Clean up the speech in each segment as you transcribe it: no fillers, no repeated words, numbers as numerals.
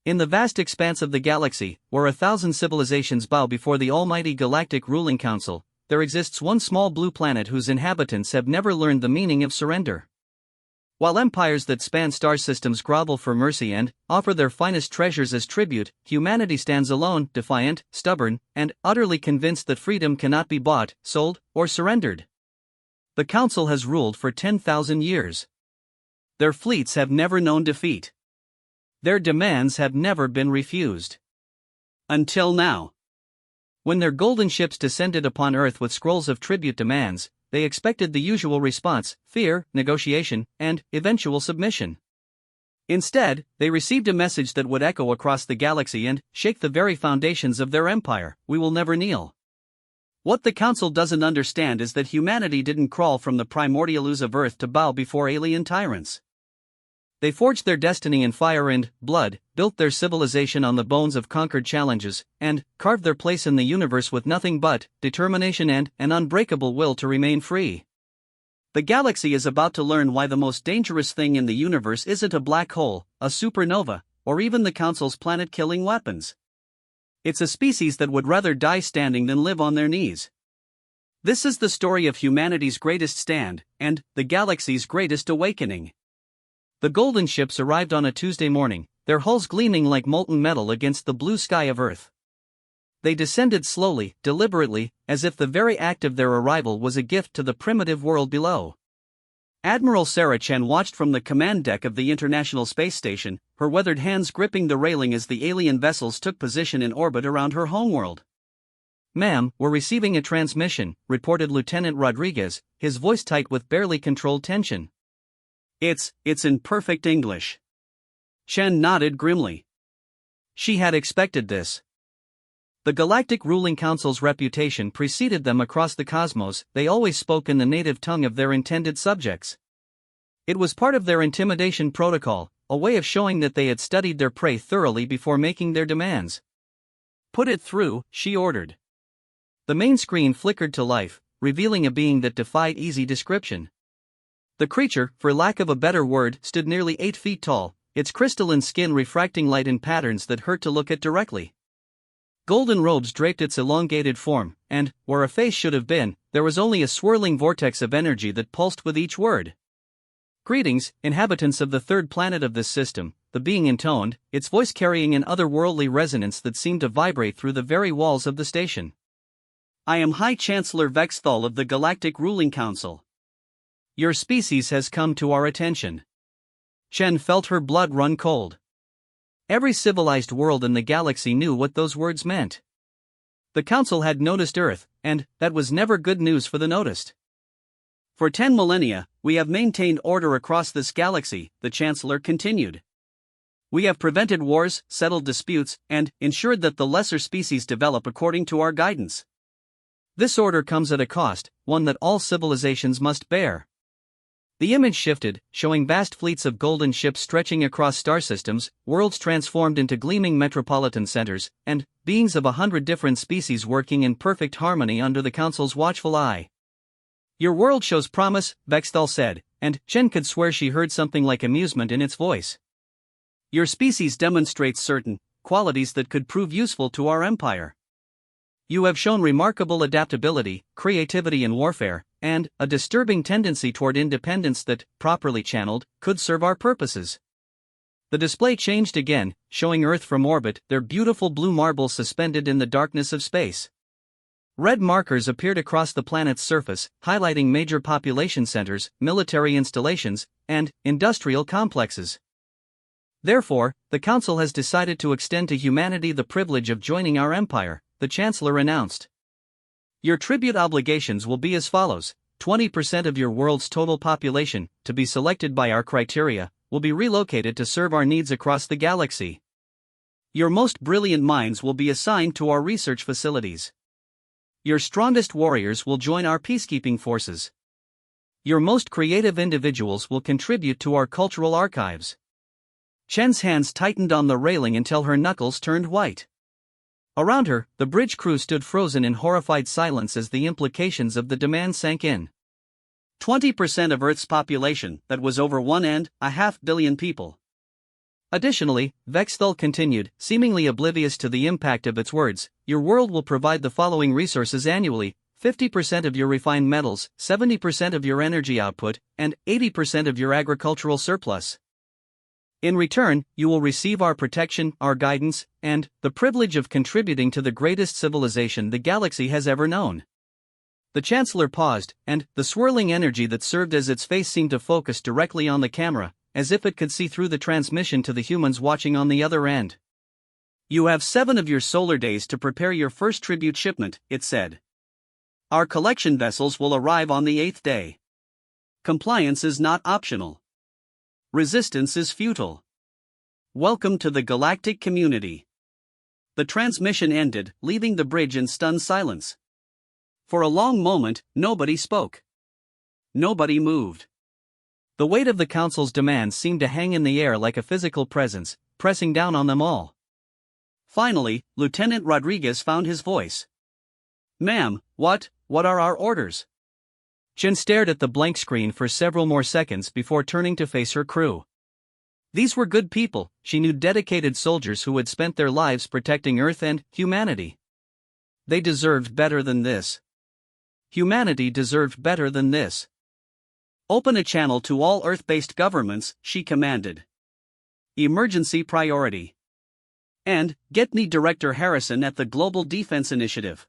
In the vast expanse of the galaxy, where 1,000 civilizations bow before the almighty Galactic Ruling Council, there exists one small blue planet whose inhabitants have never learned the meaning of surrender. While empires that span star systems grovel for mercy and offer their finest treasures as tribute, humanity stands alone, defiant, stubborn, and utterly convinced that freedom cannot be bought, sold, or surrendered. The Council has ruled for 10,000 years. Their fleets have never known defeat. Their demands have never been refused. Until now. When their golden ships descended upon Earth with scrolls of tribute demands, they expected the usual response: fear, negotiation, and eventual submission. Instead, they received a message that would echo across the galaxy and shake the very foundations of their empire: we will never kneel. What the Council doesn't understand is that humanity didn't crawl from the primordial ooze of Earth to bow before alien tyrants. They forged their destiny in fire and blood, built their civilization on the bones of conquered challenges, and carved their place in the universe with nothing but determination and an unbreakable will to remain free. The galaxy is about to learn why the most dangerous thing in the universe isn't a black hole, a supernova, or even the Council's planet-killing weapons. It's a species that would rather die standing than live on their knees. This is the story of humanity's greatest stand, and the galaxy's greatest awakening. The golden ships arrived on a Tuesday morning, their hulls gleaming like molten metal against the blue sky of Earth. They descended slowly, deliberately, as if the very act of their arrival was a gift to the primitive world below. Admiral Sarah Chen watched from the command deck of the International Space Station, her weathered hands gripping the railing as the alien vessels took position in orbit around her homeworld. "Ma'am, we're receiving a transmission," reported Lieutenant Rodriguez, his voice tight with barely controlled tension. It's in perfect English." Chen nodded grimly. She had expected this. The Galactic Ruling Council's reputation preceded them across the cosmos. They always spoke in the native tongue of their intended subjects. It was part of their intimidation protocol, a way of showing that they had studied their prey thoroughly before making their demands. "Put it through," she ordered. The main screen flickered to life, revealing a being that defied easy description. The creature, for lack of a better word, stood nearly 8 feet tall, its crystalline skin refracting light in patterns that hurt to look at directly. Golden robes draped its elongated form, and, where a face should have been, there was only a swirling vortex of energy that pulsed with each word. "Greetings, inhabitants of the third planet of this system," the being intoned, its voice carrying an otherworldly resonance that seemed to vibrate through the very walls of the station. "I am High Chancellor Vexthal of the Galactic Ruling Council. Your species has come to our attention." Chen felt her blood run cold. Every civilized world in the galaxy knew what those words meant. The Council had noticed Earth, and that was never good news for the noticed. "For 10 millennia, we have maintained order across this galaxy," the Chancellor continued. "We have prevented wars, settled disputes, and ensured that the lesser species develop according to our guidance. This order comes at a cost, one that all civilizations must bear." The image shifted, showing vast fleets of golden ships stretching across star systems, worlds transformed into gleaming metropolitan centers, and beings of 100 different species working in perfect harmony under the Council's watchful eye. "Your world shows promise," Vexthal said, and Chen could swear she heard something like amusement in its voice. "Your species demonstrates certain qualities that could prove useful to our empire. You have shown remarkable adaptability, creativity in warfare, and a disturbing tendency toward independence that, properly channeled, could serve our purposes." The display changed again, showing Earth from orbit, their beautiful blue marble suspended in the darkness of space. Red markers appeared across the planet's surface, highlighting major population centers, military installations, and industrial complexes. "Therefore, the Council has decided to extend to humanity the privilege of joining our empire," the Chancellor announced. "Your tribute obligations will be as follows: 20% of your world's total population, to be selected by our criteria, will be relocated to serve our needs across the galaxy. Your most brilliant minds will be assigned to our research facilities. Your strongest warriors will join our peacekeeping forces. Your most creative individuals will contribute to our cultural archives." Chen's hands tightened on the railing until her knuckles turned white. Around her, the bridge crew stood frozen in horrified silence as the implications of the demand sank in. 20% of Earth's population, that was over 1.5 billion people. Additionally, Vexthal continued, seemingly oblivious to the impact of its words, your world will provide the following resources annually: 50% of your refined metals, 70% of your energy output, and 80% of your agricultural surplus. In return, you will receive our protection, our guidance, and the privilege of contributing to the greatest civilization the galaxy has ever known. The Chancellor paused, and the swirling energy that served as its face seemed to focus directly on the camera, as if it could see through the transmission to the humans watching on the other end. You have 7 of your solar days to prepare your first tribute shipment, it said. Our collection vessels will arrive on the 8th day. Compliance is not optional. Resistance is futile. Welcome to the galactic community. The transmission ended, leaving the bridge in stunned silence. For a long moment, nobody spoke. Nobody moved. The weight of the Council's demands seemed to hang in the air like a physical presence, pressing down on them all. Finally, Lieutenant Rodriguez found his voice. Ma'am, what are our orders? Chen stared at the blank screen for several more seconds before turning to face her crew. These were good people, she knew, dedicated soldiers who had spent their lives protecting Earth and humanity. They deserved better than this. Humanity deserved better than this. Open a channel to all Earth-based governments, she commanded. Emergency priority. And, get me Director Harrison at the Global Defense Initiative.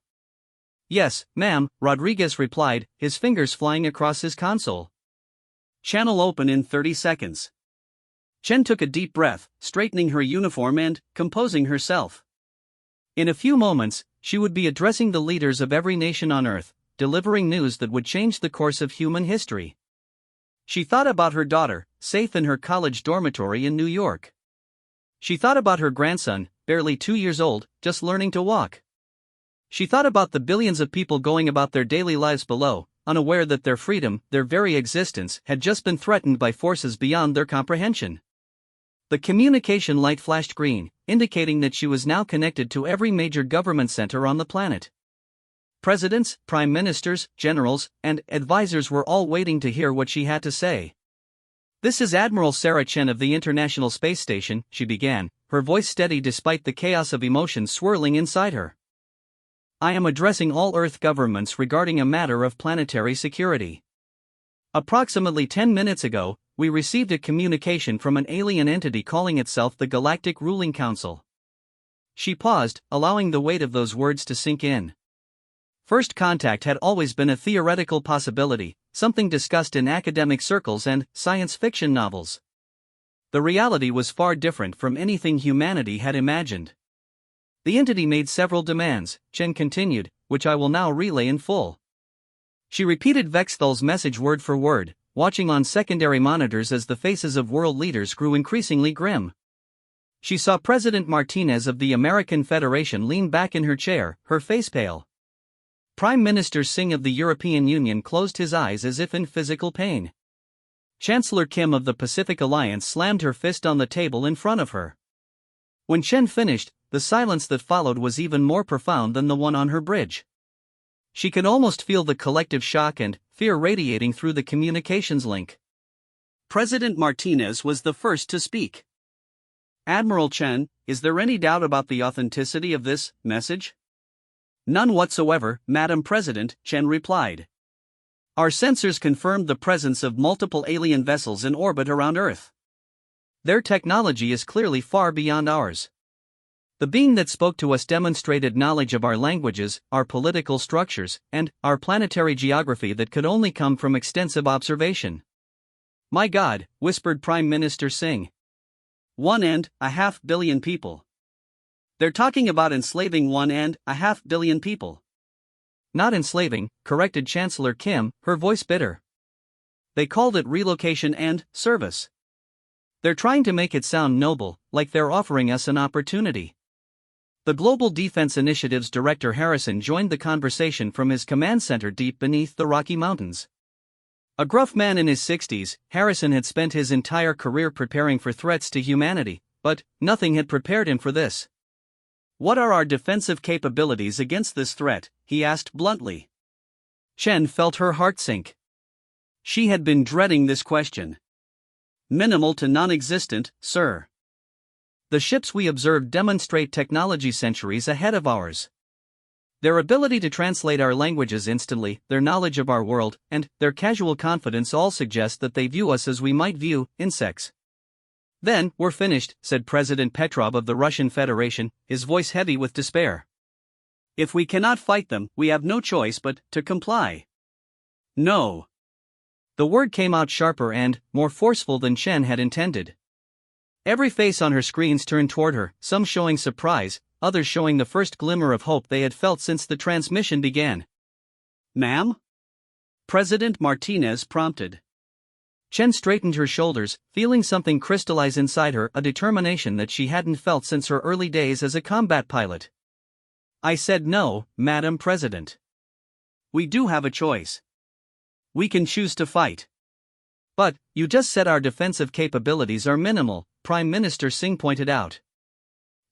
Yes, ma'am, Rodriguez replied, his fingers flying across his console. Channel open in 30 seconds. Chen took a deep breath, straightening her uniform and composing herself. In a few moments, she would be addressing the leaders of every nation on Earth, delivering news that would change the course of human history. She thought about her daughter, safe in her college dormitory in New York. She thought about her grandson, barely 2 years old, just learning to walk. She thought about the billions of people going about their daily lives below, unaware that their freedom, their very existence, had just been threatened by forces beyond their comprehension. The communication light flashed green, indicating that she was now connected to every major government center on the planet. Presidents, prime ministers, generals, and advisors were all waiting to hear what she had to say. This is Admiral Sarah Chen of the International Space Station, she began, her voice steady despite the chaos of emotions swirling inside her. I am addressing all Earth governments regarding a matter of planetary security. Approximately 10 minutes ago, we received a communication from an alien entity calling itself the Galactic Ruling Council. She paused, allowing the weight of those words to sink in. First contact had always been a theoretical possibility, something discussed in academic circles and science fiction novels. The reality was far different from anything humanity had imagined. The entity made several demands, Chen continued, which I will now relay in full. She repeated Vexthal's message word for word, watching on secondary monitors as the faces of world leaders grew increasingly grim. She saw President Martinez of the American Federation lean back in her chair, her face pale. Prime Minister Singh of the European Union closed his eyes as if in physical pain. Chancellor Kim of the Pacific Alliance slammed her fist on the table in front of her. When Chen finished, the silence that followed was even more profound than the one on her bridge. She could almost feel the collective shock and fear radiating through the communications link. President Martinez was the first to speak. Admiral Chen, is there any doubt about the authenticity of this message? None whatsoever, Madam President, Chen replied. Our sensors confirmed the presence of multiple alien vessels in orbit around Earth. Their technology is clearly far beyond ours. The being that spoke to us demonstrated knowledge of our languages, our political structures, and our planetary geography that could only come from extensive observation. My God, whispered Prime Minister Singh. 1.5 billion people. They're talking about enslaving 1.5 billion people. Not enslaving, corrected Chancellor Kim, her voice bitter. They called it relocation and service. They're trying to make it sound noble, like they're offering us an opportunity. The Global Defense Initiative's Director Harrison joined the conversation from his command center deep beneath the Rocky Mountains. A gruff man in his 60s, Harrison had spent his entire career preparing for threats to humanity, but nothing had prepared him for this. What are our defensive capabilities against this threat? He asked bluntly. Chen felt her heart sink. She had been dreading this question. Minimal to non-existent, sir. The ships we observed demonstrate technology centuries ahead of ours. Their ability to translate our languages instantly, their knowledge of our world, and their casual confidence all suggest that they view us as we might view insects. Then, we're finished, said President Petrov of the Russian Federation, his voice heavy with despair. If we cannot fight them, we have no choice but to comply. No. The word came out sharper and more forceful than Chen had intended. Every face on her screens turned toward her, some showing surprise, others showing the first glimmer of hope they had felt since the transmission began. Ma'am? President Martinez prompted. Chen straightened her shoulders, feeling something crystallize inside her, a determination that she hadn't felt since her early days as a combat pilot. I said no, Madam President. We do have a choice. We can choose to fight. But, you just said our defensive capabilities are minimal, Prime Minister Singh pointed out.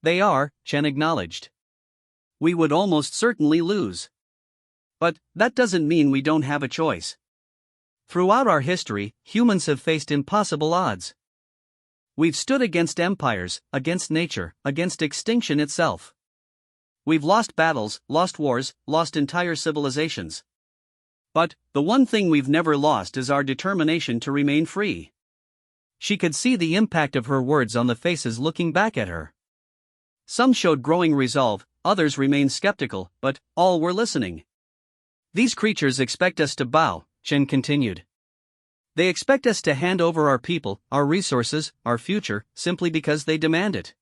They are, Chen acknowledged. We would almost certainly lose. But, that doesn't mean we don't have a choice. Throughout our history, humans have faced impossible odds. We've stood against empires, against nature, against extinction itself. We've lost battles, lost wars, lost entire civilizations. But, the one thing we've never lost is our determination to remain free. She could see the impact of her words on the faces looking back at her. Some showed growing resolve, others remained skeptical, but all were listening. These creatures expect us to bow, Chen continued. They expect us to hand over our people, our resources, our future, simply because they demand it.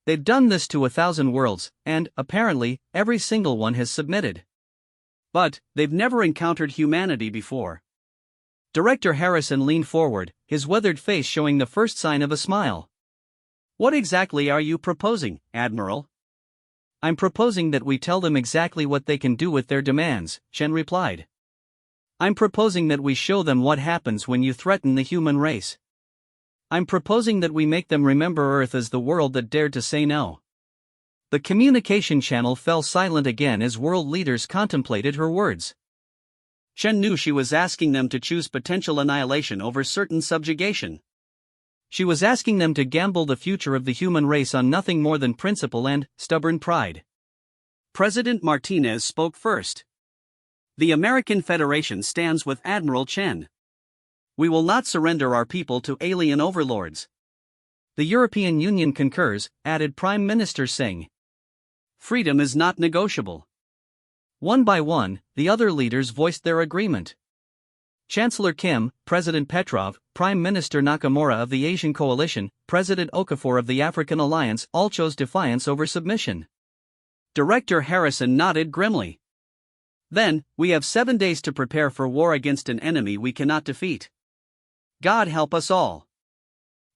They've done this to 1,000 worlds, and, apparently, every single one has submitted. But, they've never encountered humanity before. Director Harrison leaned forward, his weathered face showing the first sign of a smile. What exactly are you proposing, Admiral? I'm proposing that we tell them exactly what they can do with their demands, Chen replied. I'm proposing that we show them what happens when you threaten the human race. I'm proposing that we make them remember Earth as the world that dared to say no. The communication channel fell silent again as world leaders contemplated her words. Chen knew she was asking them to choose potential annihilation over certain subjugation. She was asking them to gamble the future of the human race on nothing more than principle and stubborn pride. President Martinez spoke first. The American Federation stands with Admiral Chen. We will not surrender our people to alien overlords. The European Union concurs, added Prime Minister Singh. Freedom is not negotiable. One by one, the other leaders voiced their agreement. Chancellor Kim, President Petrov, Prime Minister Nakamura of the Asian Coalition, President Okafor of the African Alliance all chose defiance over submission. Director Harrison nodded grimly. Then, we have 7 days to prepare for war against an enemy we cannot defeat. God help us all.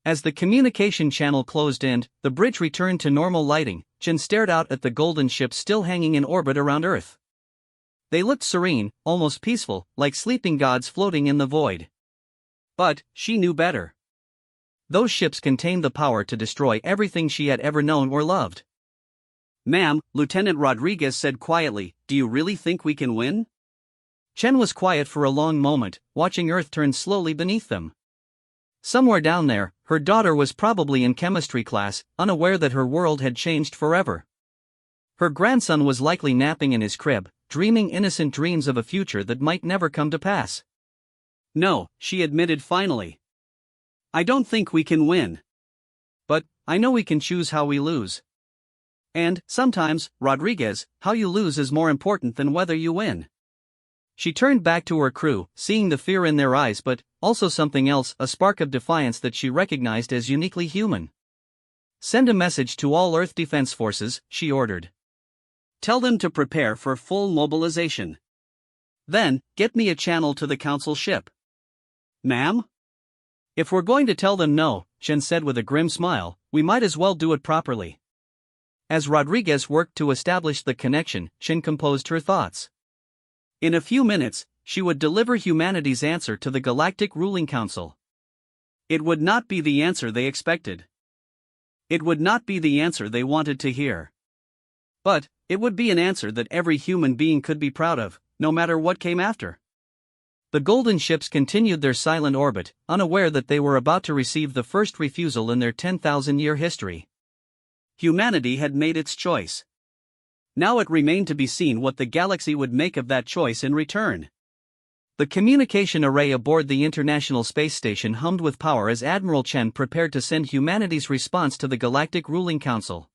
As the communication channel closed and the bridge returned to normal lighting, Chen stared out at the golden ships still hanging in orbit around Earth. They looked serene, almost peaceful, like sleeping gods floating in the void. But, she knew better. Those ships contained the power to destroy everything she had ever known or loved. Ma'am, Lieutenant Rodriguez said quietly, do you really think we can win? Chen was quiet for a long moment, watching Earth turn slowly beneath them. Somewhere down there, her daughter was probably in chemistry class, unaware that her world had changed forever. Her grandson was likely napping in his crib, dreaming innocent dreams of a future that might never come to pass. No, she admitted finally. I don't think we can win. But, I know we can choose how we lose. And, sometimes, Rodriguez, how you lose is more important than whether you win. She turned back to her crew, seeing the fear in their eyes but, also something else, a spark of defiance that she recognized as uniquely human. Send a message to all Earth Defense Forces, she ordered. Tell them to prepare for full mobilization. Then, get me a channel to the Council ship. Ma'am? If we're going to tell them no, Chen said with a grim smile, we might as well do it properly. As Rodriguez worked to establish the connection, Chen composed her thoughts. In a few minutes, she would deliver humanity's answer to the Galactic Ruling Council. It would not be the answer they expected. It would not be the answer they wanted to hear. But, it would be an answer that every human being could be proud of, no matter what came after. The golden ships continued their silent orbit, unaware that they were about to receive the first refusal in their 10,000-year history. humanity had made its choice. Now it remained to be seen what the galaxy would make of that choice in return. The communication array aboard the International Space Station hummed with power as Admiral Chen prepared to send humanity's response to the Galactic Ruling Council.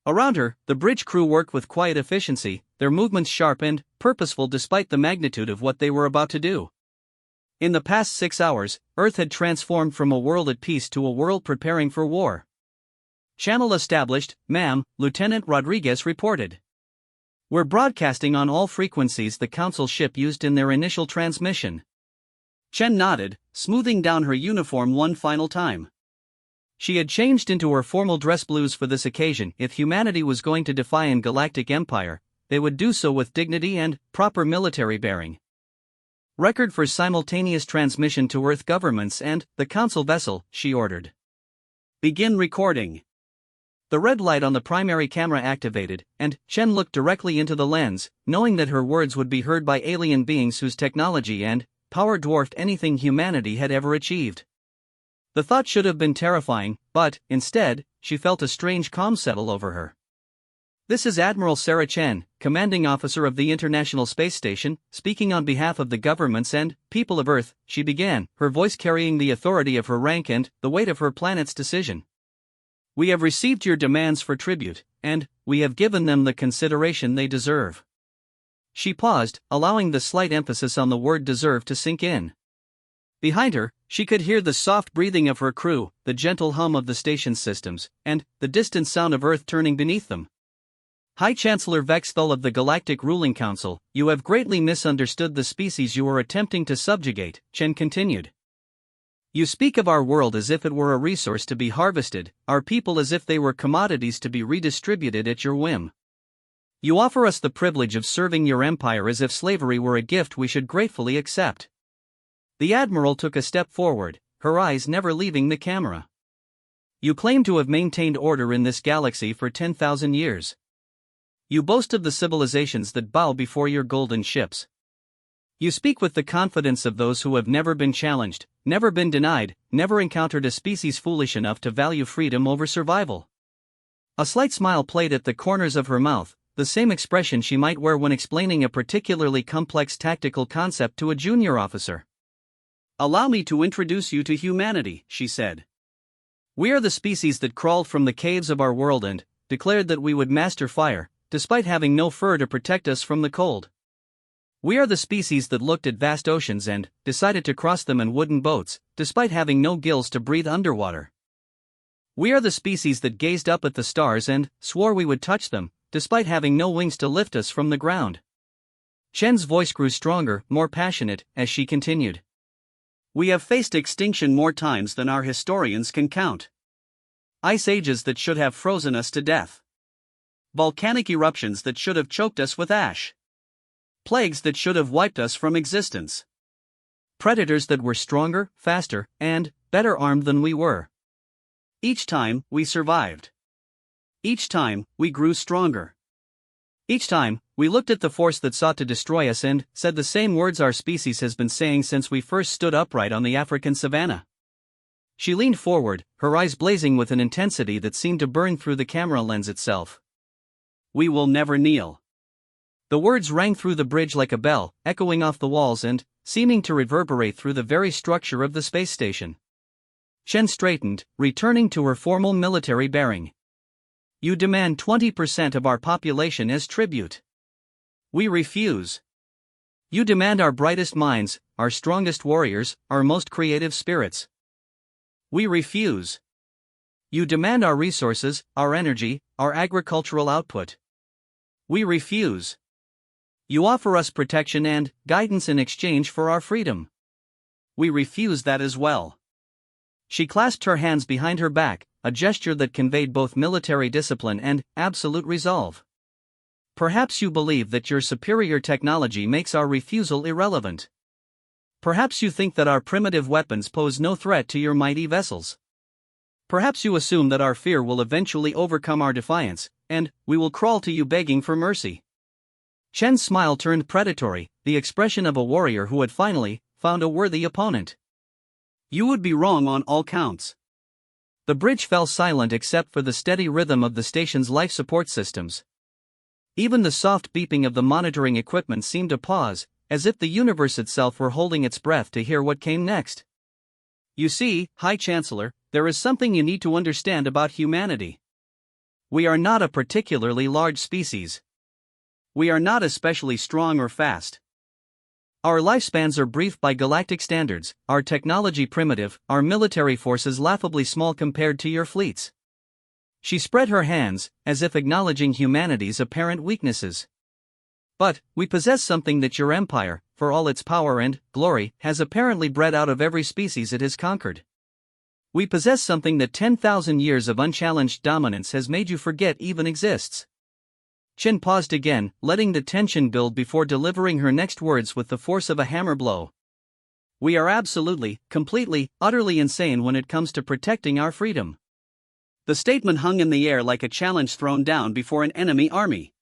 Around her, the bridge crew worked with quiet efficiency, their movements sharp and purposeful despite the magnitude of what they were about to do. In the past 6 hours, Earth had transformed from a world at peace to a world preparing for war. Channel established, ma'am, Lieutenant Rodriguez reported. We're broadcasting on all frequencies the Council ship used in their initial transmission. Chen nodded, smoothing down her uniform one final time. She had changed into her formal dress blues for this occasion. If humanity was going to defy an galactic empire, they would do so with dignity and proper military bearing. Record for simultaneous transmission to Earth governments and the Council vessel, she ordered. Begin recording. The red light on the primary camera activated, and Chen looked directly into the lens, knowing that her words would be heard by alien beings whose technology and power dwarfed anything humanity had ever achieved. The thought should have been terrifying, but, instead, she felt a strange calm settle over her. This is Admiral Sarah Chen, commanding officer of the International Space Station, speaking on behalf of the governments and people of Earth, she began, her voice carrying the authority of her rank and the weight of her planet's decision. We have received your demands for tribute, and we have given them the consideration they deserve. She paused, allowing the slight emphasis on the word deserve to sink in. Behind her, she could hear the soft breathing of her crew, the gentle hum of the station's systems, and the distant sound of Earth turning beneath them. High Chancellor Vexthal of the Galactic Ruling Council, you have greatly misunderstood the species you are attempting to subjugate, Chen continued. You speak of our world as if it were a resource to be harvested, our people as if they were commodities to be redistributed at your whim. You offer us the privilege of serving your empire as if slavery were a gift we should gratefully accept. The Admiral took a step forward, her eyes never leaving the camera. You claim to have maintained order in this galaxy for 10,000 years. You boast of the civilizations that bow before your golden ships. You speak with the confidence of those who have never been challenged, never been denied, never encountered a species foolish enough to value freedom over survival. A slight smile played at the corners of her mouth, the same expression she might wear when explaining a particularly complex tactical concept to a junior officer. Allow me to introduce you to humanity, she said. We are the species that crawled from the caves of our world and declared that we would master fire, despite having no fur to protect us from the cold. We are the species that looked at vast oceans and decided to cross them in wooden boats, despite having no gills to breathe underwater. We are the species that gazed up at the stars and swore we would touch them, despite having no wings to lift us from the ground. Chen's voice grew stronger, more passionate, as she continued. We have faced extinction more times than our historians can count. Ice ages that should have frozen us to death. Volcanic eruptions that should have choked us with ash. Plagues that should have wiped us from existence. Predators that were stronger, faster, and better armed than we were. Each time, we survived. Each time, we grew stronger. Each time, we looked at the force that sought to destroy us and said the same words our species has been saying since we first stood upright on the African savanna. She leaned forward, her eyes blazing with an intensity that seemed to burn through the camera lens itself. We will never kneel. The words rang through the bridge like a bell, echoing off the walls and seeming to reverberate through the very structure of the space station. Chen straightened, returning to her formal military bearing. You demand 20% of our population as tribute. We refuse. You demand our brightest minds, our strongest warriors, our most creative spirits. We refuse. You demand our resources, our energy, our agricultural output. We refuse. You offer us protection and guidance in exchange for our freedom. We refuse that as well. She clasped her hands behind her back, a gesture that conveyed both military discipline and absolute resolve. Perhaps you believe that your superior technology makes our refusal irrelevant. Perhaps you think that our primitive weapons pose no threat to your mighty vessels. Perhaps you assume that our fear will eventually overcome our defiance, and we will crawl to you begging for mercy. Chen's smile turned predatory, the expression of a warrior who had finally found a worthy opponent. You would be wrong on all counts. The bridge fell silent except for the steady rhythm of the station's life support systems. Even the soft beeping of the monitoring equipment seemed to pause, as if the universe itself were holding its breath to hear what came next. You see, High Chancellor, there is something you need to understand about humanity. We are not a particularly large species. We are not especially strong or fast. Our lifespans are brief by galactic standards, our technology primitive, our military forces laughably small compared to your fleets. She spread her hands, as if acknowledging humanity's apparent weaknesses. But, we possess something that your empire, for all its power and glory, has apparently bred out of every species it has conquered. We possess something that 10,000 years of unchallenged dominance has made you forget even exists. Chen paused again, letting the tension build before delivering her next words with the force of a hammer blow. We are absolutely, completely, utterly insane when it comes to protecting our freedom. The statement hung in the air like a challenge thrown down before an enemy army.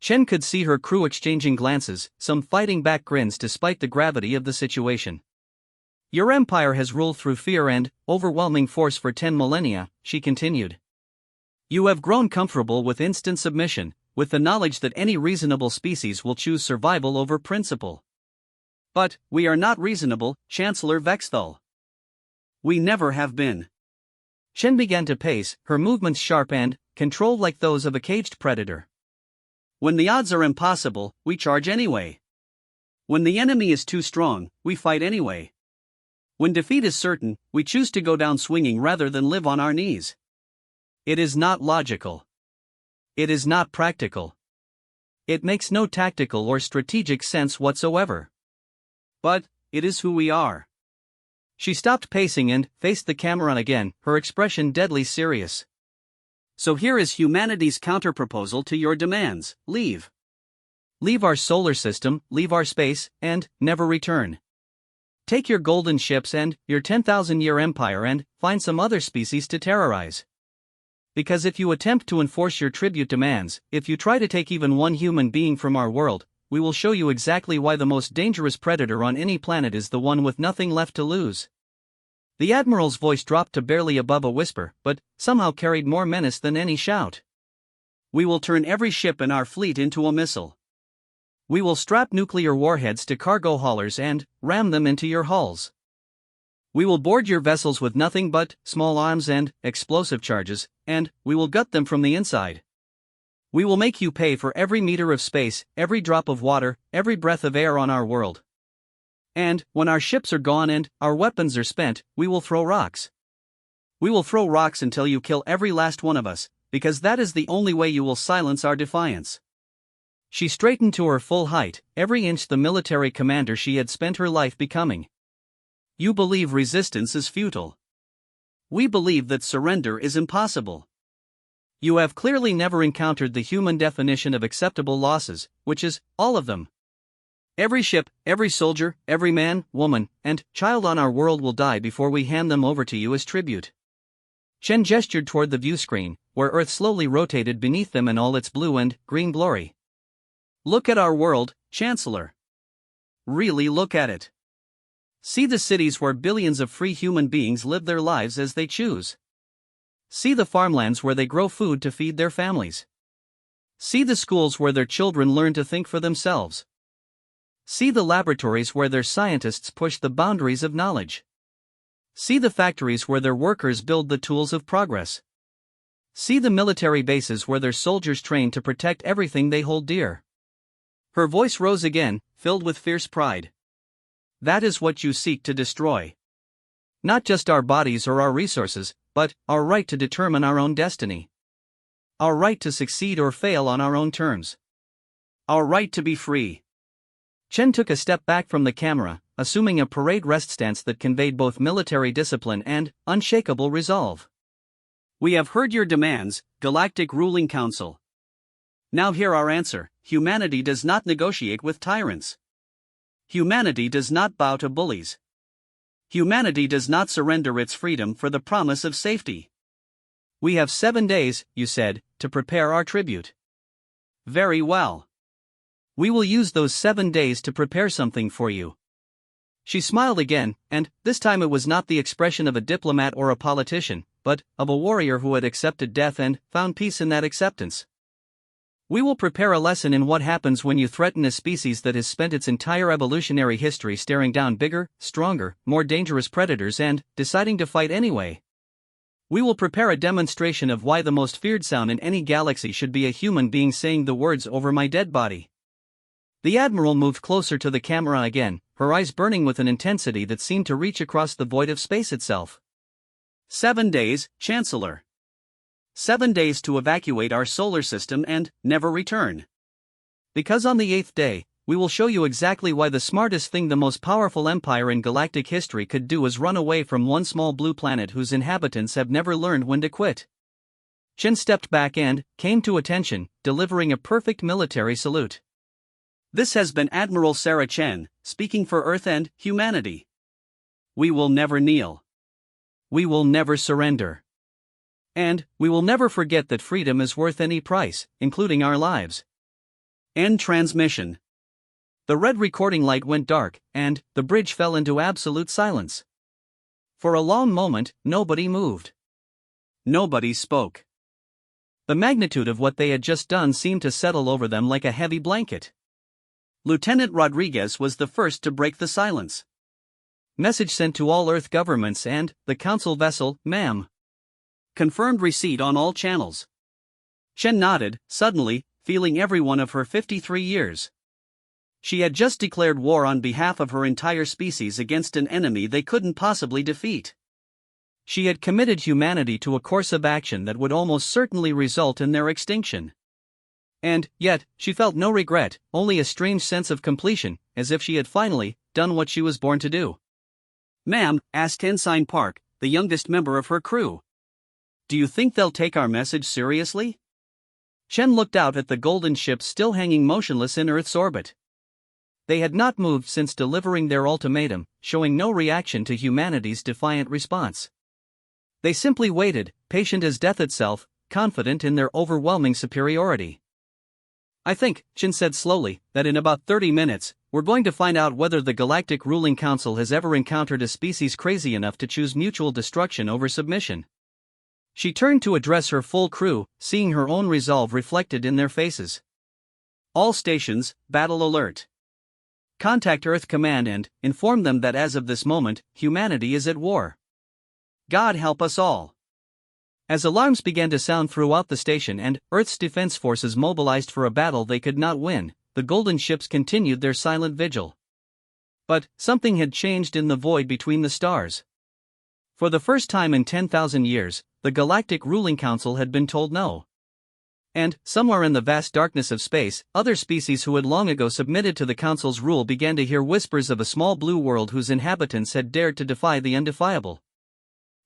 Chen could see her crew exchanging glances, some fighting back grins despite the gravity of the situation. Your empire has ruled through fear and overwhelming force for 10 millennia, she continued. You have grown comfortable with instant submission, with the knowledge that any reasonable species will choose survival over principle. But, we are not reasonable, Chancellor Vexthal. We never have been. Chen began to pace, her movements sharp and controlled like those of a caged predator. When the odds are impossible, we charge anyway. When the enemy is too strong, we fight anyway. When defeat is certain, we choose to go down swinging rather than live on our knees. It is not logical. It is not practical. It makes no tactical or strategic sense whatsoever. But, it is who we are. She stopped pacing and faced the camera again, her expression deadly serious. So here is humanity's counterproposal to your demands: leave. Leave our solar system, leave our space, and never return. Take your golden ships and your 10,000-year empire and find some other species to terrorize. Because if you attempt to enforce your tribute demands, if you try to take even one human being from our world, we will show you exactly why the most dangerous predator on any planet is the one with nothing left to lose. The Admiral's voice dropped to barely above a whisper, but somehow carried more menace than any shout. We will turn every ship in our fleet into a missile. We will strap nuclear warheads to cargo haulers and ram them into your hulls. We will board your vessels with nothing but small arms and explosive charges, and we will gut them from the inside. We will make you pay for every meter of space, every drop of water, every breath of air on our world. And, when our ships are gone and our weapons are spent, we will throw rocks. We will throw rocks until you kill every last one of us, because that is the only way you will silence our defiance. She straightened to her full height, every inch the military commander she had spent her life becoming. You believe resistance is futile. We believe that surrender is impossible. You have clearly never encountered the human definition of acceptable losses, which is, all of them. Every ship, every soldier, every man, woman, and child on our world will die before we hand them over to you as tribute. Chen gestured toward the view screen, where Earth slowly rotated beneath them in all its blue and green glory. Look at our world, Chancellor. Really look at it. See the cities where billions of free human beings live their lives as they choose. See the farmlands where they grow food to feed their families. See the schools where their children learn to think for themselves. See the laboratories where their scientists push the boundaries of knowledge. See the factories where their workers build the tools of progress. See the military bases where their soldiers train to protect everything they hold dear. Her voice rose again, filled with fierce pride. That is what you seek to destroy. Not just our bodies or our resources, but our right to determine our own destiny. Our right to succeed or fail on our own terms. Our right to be free. Chen took a step back from the camera, assuming a parade rest stance that conveyed both military discipline and unshakable resolve. We have heard your demands, Galactic Ruling Council. Now hear our answer: humanity does not negotiate with tyrants. Humanity does not bow to bullies. Humanity does not surrender its freedom for the promise of safety. We have 7 days, you said, to prepare our tribute. Very well. We will use those 7 days to prepare something for you. She smiled again, and this time it was not the expression of a diplomat or a politician, but of a warrior who had accepted death and found peace in that acceptance. We will prepare a lesson in what happens when you threaten a species that has spent its entire evolutionary history staring down bigger, stronger, more dangerous predators and deciding to fight anyway. We will prepare a demonstration of why the most feared sound in any galaxy should be a human being saying the words "over my dead body." The Admiral moved closer to the camera again, her eyes burning with an intensity that seemed to reach across the void of space itself. 7 days, Chancellor. 7 days to evacuate our solar system and never return. Because on the 8th day, we will show you exactly why the smartest thing the most powerful empire in galactic history could do is run away from one small blue planet whose inhabitants have never learned when to quit. Chen stepped back and came to attention, delivering a perfect military salute. This has been Admiral Sarah Chen, speaking for Earth and humanity. We will never kneel. We will never surrender. And we will never forget that freedom is worth any price, including our lives. End transmission. The red recording light went dark, and the bridge fell into absolute silence. For a long moment, nobody moved. Nobody spoke. The magnitude of what they had just done seemed to settle over them like a heavy blanket. Lieutenant Rodriguez was the first to break the silence. Message sent to all Earth governments and the Council vessel, ma'am. Confirmed receipt on all channels. Chen nodded, suddenly, feeling every one of her 53 years. She had just declared war on behalf of her entire species against an enemy they couldn't possibly defeat. She had committed humanity to a course of action that would almost certainly result in their extinction. And, yet, she felt no regret, only a strange sense of completion, as if she had finally done what she was born to do. Ma'am, asked Ensign Park, the youngest member of her crew. Do you think they'll take our message seriously? Chen looked out at the golden ships still hanging motionless in Earth's orbit. They had not moved since delivering their ultimatum, showing no reaction to humanity's defiant response. They simply waited, patient as death itself, confident in their overwhelming superiority. I think, Chen said slowly, that in about 30 minutes, we're going to find out whether the Galactic Ruling Council has ever encountered a species crazy enough to choose mutual destruction over submission. She turned to address her full crew, seeing her own resolve reflected in their faces. All stations, battle alert. Contact Earth Command and inform them that as of this moment, humanity is at war. God help us all. As alarms began to sound throughout the station and Earth's defense forces mobilized for a battle they could not win, the golden ships continued their silent vigil. But something had changed in the void between the stars. For the first time in 10,000 years, the Galactic Ruling Council had been told no. And, somewhere in the vast darkness of space, other species who had long ago submitted to the Council's rule began to hear whispers of a small blue world whose inhabitants had dared to defy the undefiable.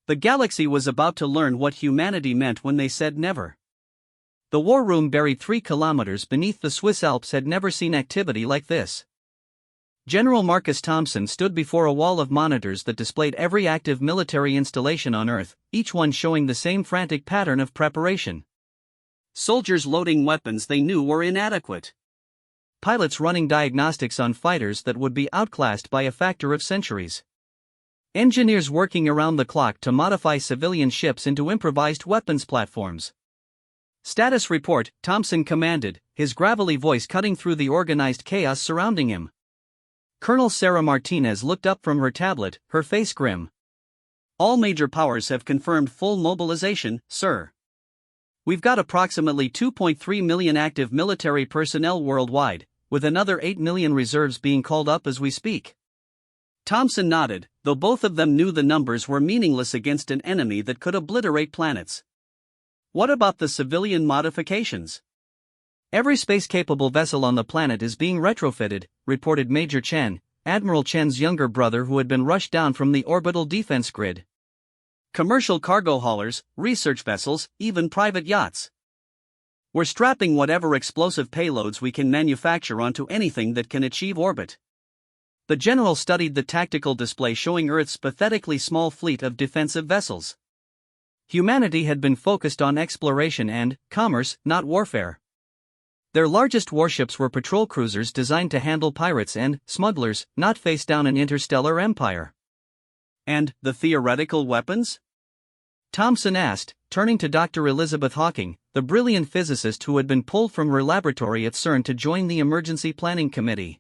The galaxy was about to learn what humanity meant when they said never. The war room buried 3 kilometers beneath the Swiss Alps had never seen activity like this. General Marcus Thompson stood before a wall of monitors that displayed every active military installation on Earth, each one showing the same frantic pattern of preparation. Soldiers loading weapons they knew were inadequate. Pilots running diagnostics on fighters that would be outclassed by a factor of centuries. Engineers working around the clock to modify civilian ships into improvised weapons platforms. Status report, Thompson commanded, his gravelly voice cutting through the organized chaos surrounding him. Colonel Sarah Martinez looked up from her tablet, her face grim. All major powers have confirmed full mobilization, sir. We've got approximately 2.3 million active military personnel worldwide, with another 8 million reserves being called up as we speak. Thompson nodded, though both of them knew the numbers were meaningless against an enemy that could obliterate planets. What about the civilian modifications? Every space-capable vessel on the planet is being retrofitted, reported Major Chen, Admiral Chen's younger brother who had been rushed down from the orbital defense grid. Commercial cargo haulers, research vessels, even private yachts. We're strapping whatever explosive payloads we can manufacture onto anything that can achieve orbit. The general studied the tactical display showing Earth's pathetically small fleet of defensive vessels. Humanity had been focused on exploration and commerce, not warfare. Their largest warships were patrol cruisers designed to handle pirates and smugglers, not face down an interstellar empire. And the theoretical weapons? Thomson asked, turning to Dr. Elizabeth Hawking, the brilliant physicist who had been pulled from her laboratory at CERN to join the Emergency Planning Committee.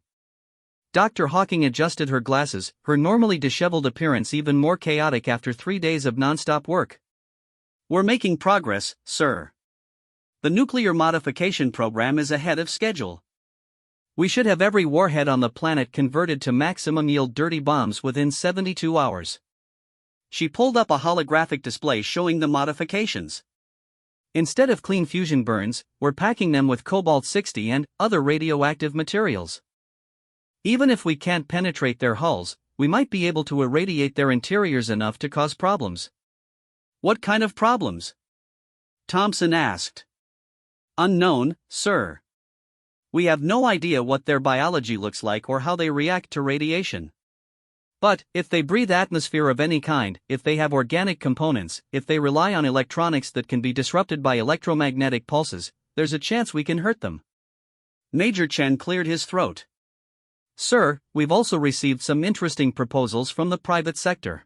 Dr. Hawking adjusted her glasses, her normally disheveled appearance even more chaotic after 3 days of non-stop work. We're making progress, sir. The nuclear modification program is ahead of schedule. We should have every warhead on the planet converted to maximum yield dirty bombs within 72 hours. She pulled up a holographic display showing the modifications. Instead of clean fusion burns, we're packing them with cobalt-60 and other radioactive materials. Even if we can't penetrate their hulls, we might be able to irradiate their interiors enough to cause problems. What kind of problems? Thomson asked. Unknown, sir. We have no idea what their biology looks like or how they react to radiation. But, if they breathe atmosphere of any kind, if they have organic components, if they rely on electronics that can be disrupted by electromagnetic pulses, there's a chance we can hurt them. Major Chen cleared his throat. Sir, we've also received some interesting proposals from the private sector.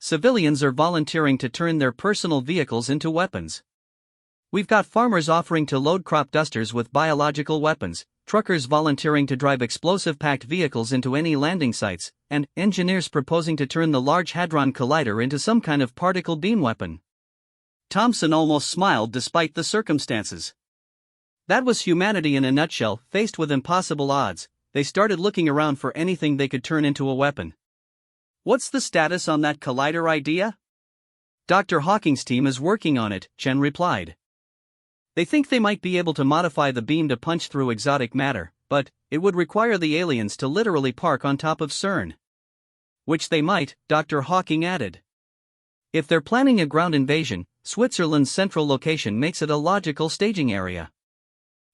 Civilians are volunteering to turn their personal vehicles into weapons. We've got farmers offering to load crop dusters with biological weapons, truckers volunteering to drive explosive-packed vehicles into any landing sites, and engineers proposing to turn the Large Hadron Collider into some kind of particle beam weapon. Thomson almost smiled despite the circumstances. That was humanity in a nutshell. Faced with impossible odds, they started looking around for anything they could turn into a weapon. What's the status on that collider idea? Dr. Hawking's team is working on it, Chen replied. They think they might be able to modify the beam to punch through exotic matter, but it would require the aliens to literally park on top of CERN. Which they might, Dr. Hawking added. If they're planning a ground invasion, Switzerland's central location makes it a logical staging area.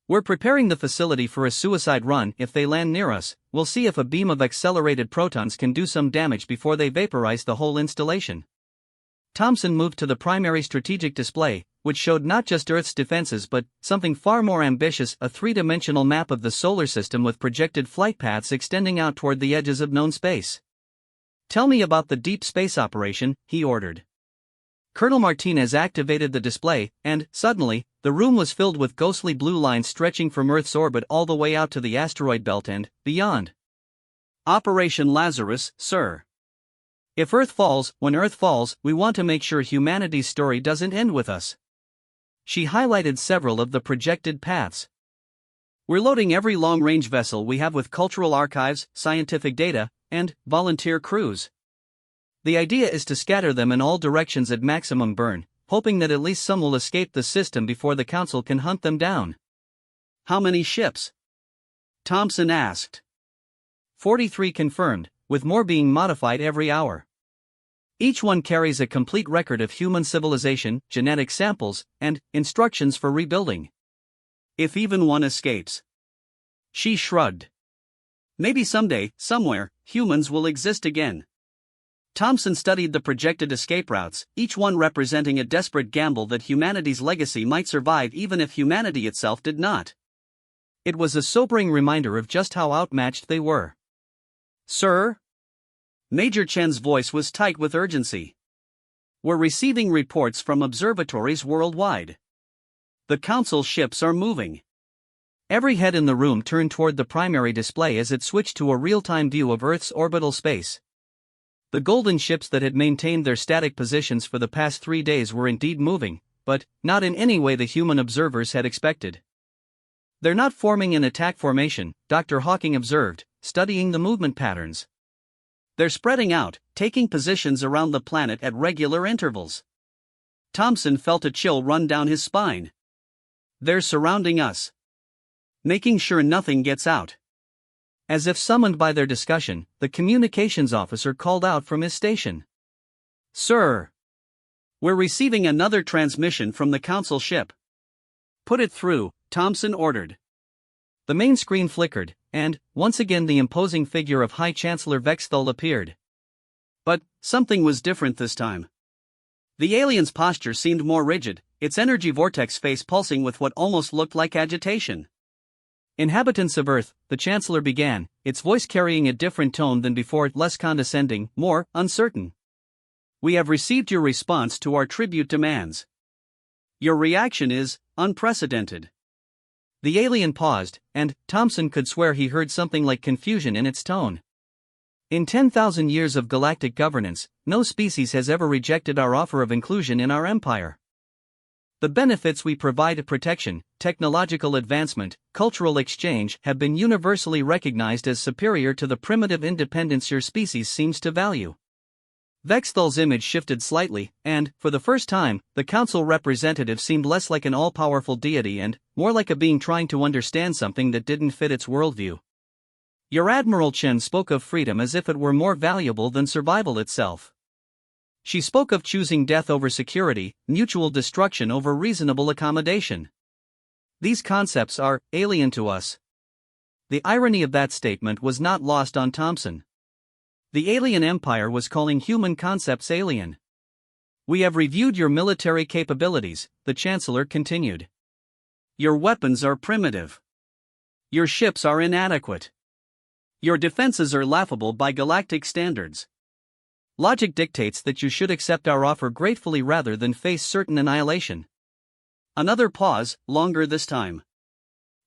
We're preparing the facility for a suicide run. If they land near us, we'll see if a beam of accelerated protons can do some damage before they vaporize the whole installation. Thomson moved to the primary strategic display, which showed not just Earth's defenses but something far more ambitious, a three-dimensional map of the solar system with projected flight paths extending out toward the edges of known space. Tell me about the deep space operation, he ordered. Colonel Martinez activated the display, and, suddenly, the room was filled with ghostly blue lines stretching from Earth's orbit all the way out to the asteroid belt and beyond. Operation Lazarus, sir. If Earth falls, when Earth falls, we want to make sure humanity's story doesn't end with us. She highlighted several of the projected paths. We're loading every long-range vessel we have with cultural archives, scientific data, and volunteer crews. The idea is to scatter them in all directions at maximum burn, hoping that at least some will escape the system before the Council can hunt them down. How many ships? Thomson asked. 43 confirmed, with more being modified every hour. Each one carries a complete record of human civilization, genetic samples, and instructions for rebuilding. If even one escapes. She shrugged. Maybe someday, somewhere, humans will exist again. Thomson studied the projected escape routes, each one representing a desperate gamble that humanity's legacy might survive even if humanity itself did not. It was a sobering reminder of just how outmatched they were. Sir? Major Chen's voice was tight with urgency. We're receiving reports from observatories worldwide. The Council ships are moving. Every head in the room turned toward the primary display as it switched to a real-time view of Earth's orbital space. The golden ships that had maintained their static positions for the past 3 days were indeed moving, but not in any way the human observers had expected. They're not forming an attack formation, Dr. Hawking observed, studying the movement patterns. They're spreading out, taking positions around the planet at regular intervals. Thomson felt a chill run down his spine. They're surrounding us. Making sure nothing gets out. As if summoned by their discussion, the communications officer called out from his station. Sir! We're receiving another transmission from the Council ship. Put it through, Thomson ordered. The main screen flickered, and, once again the imposing figure of High Chancellor Vexthal appeared. But, something was different this time. The alien's posture seemed more rigid, its energy vortex face pulsing with what almost looked like agitation. Inhabitants of Earth, the Chancellor began, its voice carrying a different tone than before, less condescending, more uncertain. We have received your response to our tribute demands. Your reaction is unprecedented. The alien paused, and Thompson could swear he heard something like confusion in its tone. In 10,000 years of galactic governance, no species has ever rejected our offer of inclusion in our empire. The benefits we provide, protection, technological advancement, cultural exchange, have been universally recognized as superior to the primitive independence your species seems to value. Vexthal's image shifted slightly, and, for the first time, the council representative seemed less like an all-powerful deity and more like a being trying to understand something that didn't fit its worldview. Your Admiral Chen spoke of freedom as if it were more valuable than survival itself. She spoke of choosing death over security, mutual destruction over reasonable accommodation. These concepts are alien to us. The irony of that statement was not lost on Thompson. The alien empire was calling human concepts alien. We have reviewed your military capabilities, the Chancellor continued. Your weapons are primitive. Your ships are inadequate. Your defenses are laughable by galactic standards. Logic dictates that you should accept our offer gratefully rather than face certain annihilation. Another pause, longer this time.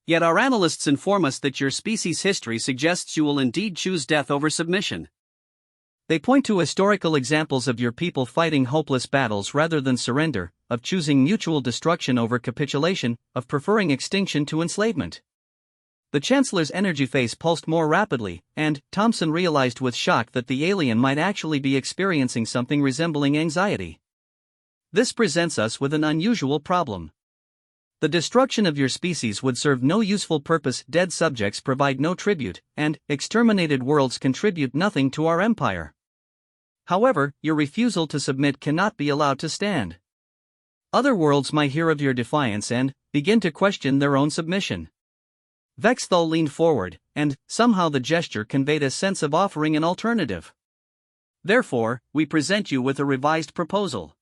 Yet our analysts inform us that your species' history suggests you will indeed choose death over submission. They point to historical examples of your people fighting hopeless battles rather than surrender, of choosing mutual destruction over capitulation, of preferring extinction to enslavement. The Chancellor's energy face pulsed more rapidly, and Thompson realized with shock that the alien might actually be experiencing something resembling anxiety. This presents us with an unusual problem. The destruction of your species would serve no useful purpose, dead subjects provide no tribute, and exterminated worlds contribute nothing to our empire. However, your refusal to submit cannot be allowed to stand. Other worlds might hear of your defiance and begin to question their own submission. Vexthal leaned forward, and somehow the gesture conveyed a sense of offering an alternative. Therefore, we present you with a revised proposal.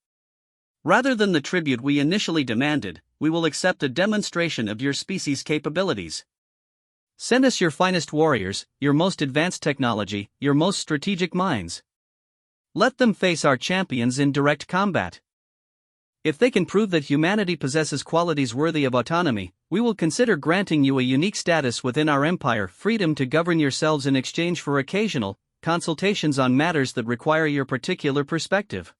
Rather than the tribute we initially demanded, we will accept a demonstration of your species' capabilities. Send us your finest warriors, your most advanced technology, your most strategic minds. Let them face our champions in direct combat. If they can prove that humanity possesses qualities worthy of autonomy, we will consider granting you a unique status within our empire, freedom to govern yourselves in exchange for occasional consultations on matters that require your particular perspective.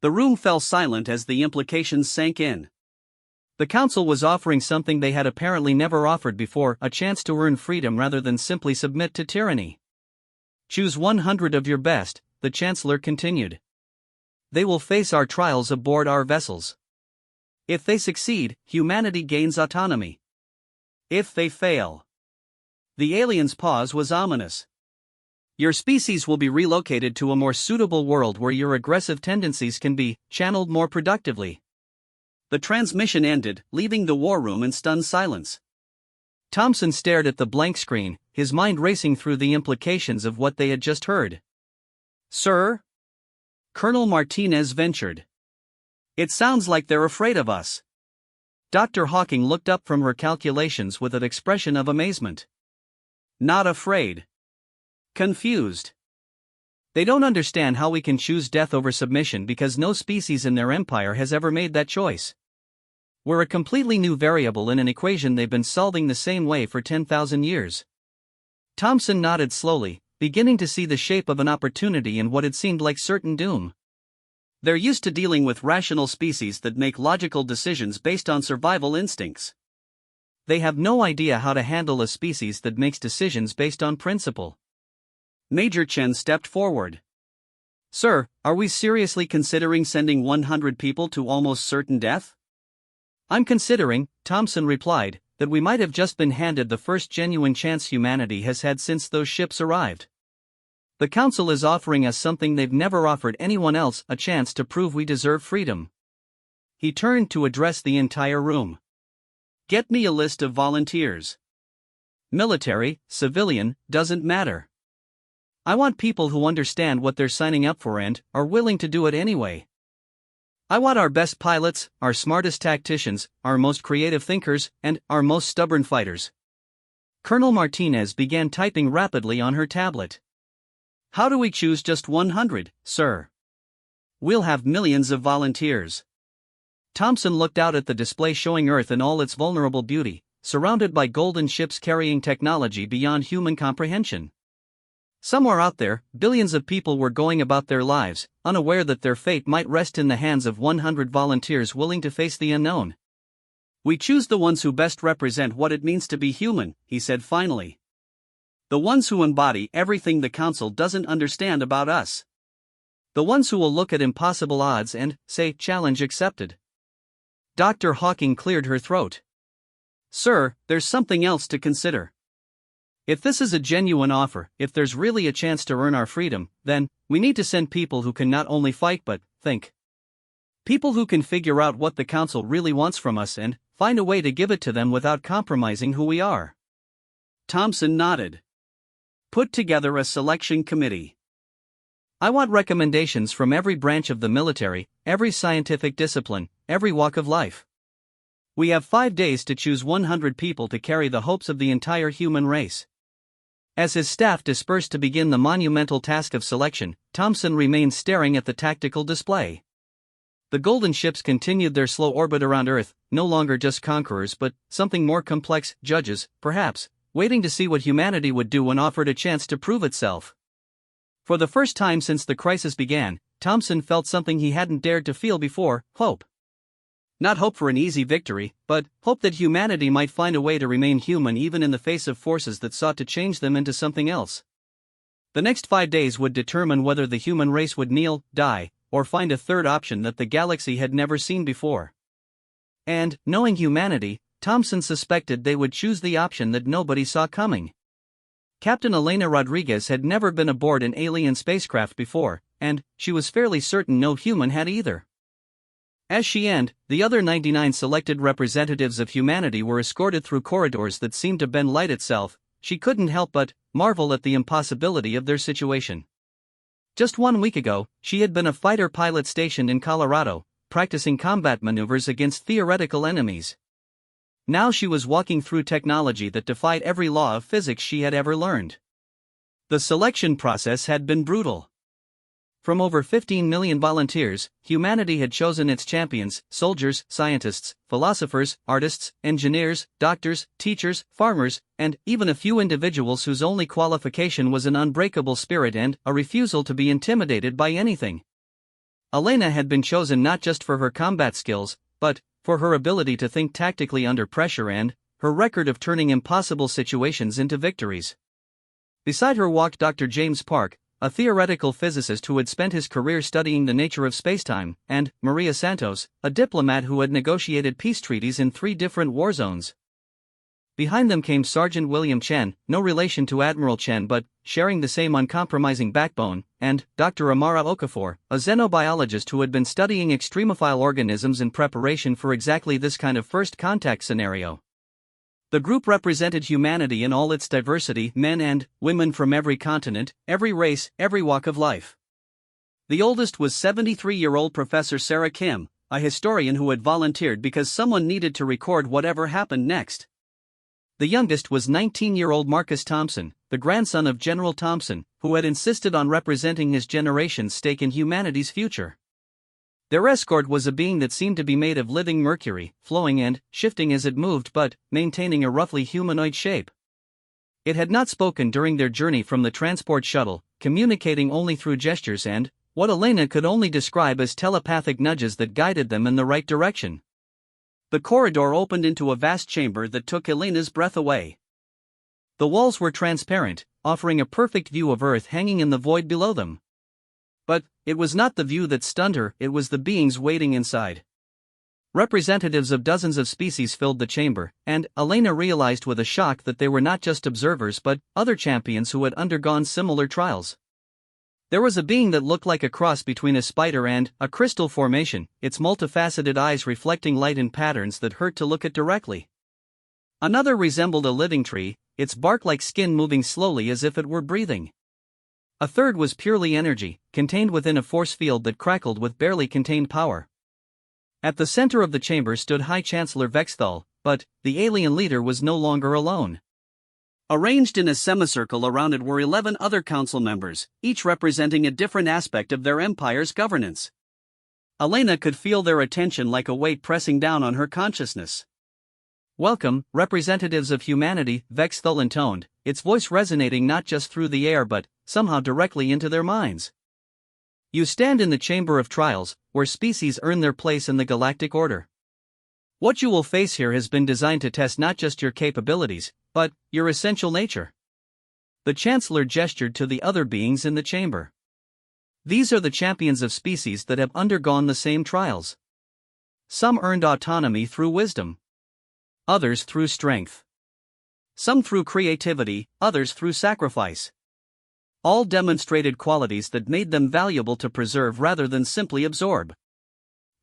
The room fell silent as the implications sank in. The council was offering something they had apparently never offered before, a chance to earn freedom rather than simply submit to tyranny. Choose 100 of your best, the Chancellor continued. They will face our trials aboard our vessels. If they succeed, humanity gains autonomy. If they fail. The alien's pause was ominous. Your species will be relocated to a more suitable world where your aggressive tendencies can be channeled more productively. The transmission ended, leaving the war room in stunned silence. Thompson stared at the blank screen, his mind racing through the implications of what they had just heard. Sir? Colonel Martinez ventured. It sounds like they're afraid of us. Dr. Hawking looked up from her calculations with an expression of amazement. Not afraid. Confused. They don't understand how we can choose death over submission because no species in their empire has ever made that choice. We're a completely new variable in an equation they've been solving the same way for 10,000 years. Thompson nodded slowly, beginning to see the shape of an opportunity in what had seemed like certain doom. They're used to dealing with rational species that make logical decisions based on survival instincts. They have no idea how to handle a species that makes decisions based on principle. Major Chen stepped forward. Sir, are we seriously considering sending 100 people to almost certain death? I'm considering, Thompson replied, that we might have just been handed the first genuine chance humanity has had since those ships arrived. The Council is offering us something they've never offered anyone else, a chance to prove we deserve freedom. He turned to address the entire room. Get me a list of volunteers. Military, civilian, doesn't matter. I want people who understand what they're signing up for and are willing to do it anyway. I want our best pilots, our smartest tacticians, our most creative thinkers, and our most stubborn fighters. Colonel Martinez began typing rapidly on her tablet. How do we choose just 100, sir? We'll have millions of volunteers. Thompson looked out at the display showing Earth in all its vulnerable beauty, surrounded by golden ships carrying technology beyond human comprehension. Somewhere out there, billions of people were going about their lives, unaware that their fate might rest in the hands of 100 volunteers willing to face the unknown. We choose the ones who best represent what it means to be human, he said finally. The ones who embody everything the Council doesn't understand about us. The ones who will look at impossible odds and say, challenge accepted. Dr. Hawking cleared her throat. Sir, there's something else to consider. If this is a genuine offer, if there's really a chance to earn our freedom, then we need to send people who can not only fight but think. People who can figure out what the Council really wants from us and find a way to give it to them without compromising who we are. Thompson nodded. Put together a selection committee. I want recommendations from every branch of the military, every scientific discipline, every walk of life. We have 5 days to choose 100 people to carry the hopes of the entire human race. As his staff dispersed to begin the monumental task of selection, Thompson remained staring at the tactical display. The golden ships continued their slow orbit around Earth, no longer just conquerors but something more complex, judges, perhaps, waiting to see what humanity would do when offered a chance to prove itself. For the first time since the crisis began, Thompson felt something he hadn't dared to feel before: hope. Not hope for an easy victory, but hope that humanity might find a way to remain human even in the face of forces that sought to change them into something else. The next 5 days would determine whether the human race would kneel, die, or find a third option that the galaxy had never seen before. And, knowing humanity, Thompson suspected they would choose the option that nobody saw coming. Captain Elena Rodriguez had never been aboard an alien spacecraft before, and she was fairly certain no human had either. As she and the other 99 selected representatives of humanity were escorted through corridors that seemed to bend light itself, she couldn't help but marvel at the impossibility of their situation. Just 1 week ago, she had been a fighter pilot stationed in Colorado, practicing combat maneuvers against theoretical enemies. Now she was walking through technology that defied every law of physics she had ever learned. The selection process had been brutal. From over 15 million volunteers, humanity had chosen its champions: soldiers, scientists, philosophers, artists, engineers, doctors, teachers, farmers, and even a few individuals whose only qualification was an unbreakable spirit and a refusal to be intimidated by anything. Elena had been chosen not just for her combat skills, but for her ability to think tactically under pressure and her record of turning impossible situations into victories. Beside her walked Dr. James Park, a theoretical physicist who had spent his career studying the nature of spacetime, and Maria Santos, a diplomat who had negotiated peace treaties in 3 different war zones. Behind them came Sergeant William Chen, no relation to Admiral Chen but sharing the same uncompromising backbone, and Dr. Amara Okafor, a xenobiologist who had been studying extremophile organisms in preparation for exactly this kind of first contact scenario. The group represented humanity in all its diversity: men and women from every continent, every race, every walk of life. The oldest was 73-year-old Professor Sarah Kim, a historian who had volunteered because someone needed to record whatever happened next. The youngest was 19-year-old Marcus Thompson, the grandson of General Thompson, who had insisted on representing his generation's stake in humanity's future. Their escort was a being that seemed to be made of living mercury, flowing and shifting as it moved but maintaining a roughly humanoid shape. It had not spoken during their journey from the transport shuttle, communicating only through gestures and what Elena could only describe as telepathic nudges that guided them in the right direction. The corridor opened into a vast chamber that took Elena's breath away. The walls were transparent, offering a perfect view of Earth hanging in the void below them. But it was not the view that stunned her, it was the beings waiting inside. Representatives of dozens of species filled the chamber, and Elena realized with a shock that they were not just observers but other champions who had undergone similar trials. There was a being that looked like a cross between a spider and a crystal formation, its multifaceted eyes reflecting light in patterns that hurt to look at directly. Another resembled a living tree, its bark-like skin moving slowly as if it were breathing. A third was purely energy, contained within a force field that crackled with barely contained power. At the center of the chamber stood High Chancellor Vexthal, but the alien leader was no longer alone. Arranged in a semicircle around it were 11 other council members, each representing a different aspect of their empire's governance. Elena could feel their attention like a weight pressing down on her consciousness. "Welcome, representatives of humanity," Vexthal intoned, its voice resonating not just through the air but, somehow directly into their minds. "You stand in the chamber of trials, where species earn their place in the galactic order. What you will face here has been designed to test not just your capabilities, but your essential nature." The Chancellor gestured to the other beings in the chamber. "These are the champions of species that have undergone the same trials. Some earned autonomy through wisdom. Others through strength. Some through creativity, others through sacrifice. All demonstrated qualities that made them valuable to preserve rather than simply absorb."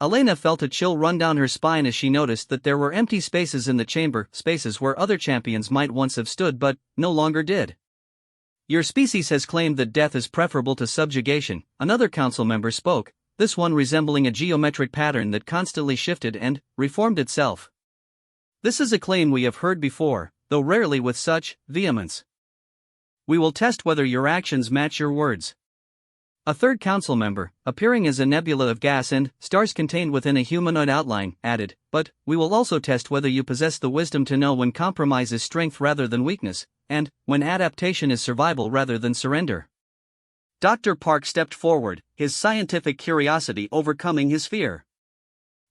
Elena felt a chill run down her spine as she noticed that there were empty spaces in the chamber, spaces where other champions might once have stood but no longer did. "Your species has claimed that death is preferable to subjugation," another council member spoke, this one resembling a geometric pattern that constantly shifted and reformed itself. "This is a claim we have heard before, though rarely with such vehemence. We will test whether your actions match your words." A third council member, appearing as a nebula of gas and stars contained within a humanoid outline, added, "But we will also test whether you possess the wisdom to know when compromise is strength rather than weakness, and when adaptation is survival rather than surrender." Dr. Park stepped forward, his scientific curiosity overcoming his fear.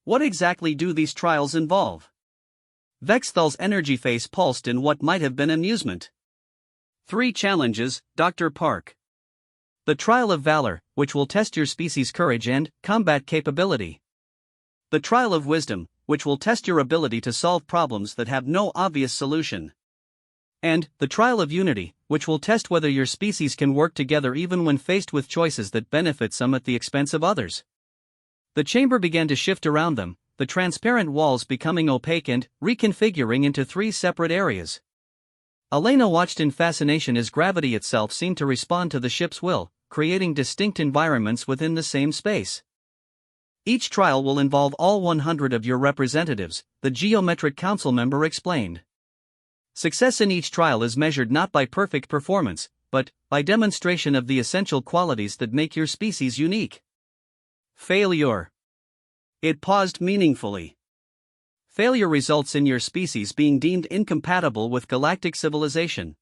"What exactly do these trials involve?" Vexthal's energy face pulsed in what might have been amusement. "3 challenges, Dr. Park. The trial of valor, which will test your species' courage and combat capability. The trial of wisdom, which will test your ability to solve problems that have no obvious solution. And the trial of unity, which will test whether your species can work together even when faced with choices that benefit some at the expense of others." The chamber began to shift around them, the transparent walls becoming opaque and reconfiguring into 3 separate areas. Elena watched in fascination as gravity itself seemed to respond to the ship's will, creating distinct environments within the same space. "Each trial will involve all 100 of your representatives," the geometric council member explained. "Success in each trial is measured not by perfect performance, but by demonstration of the essential qualities that make your species unique. Failure." It paused meaningfully. "Failure results in your species being deemed incompatible with galactic civilization."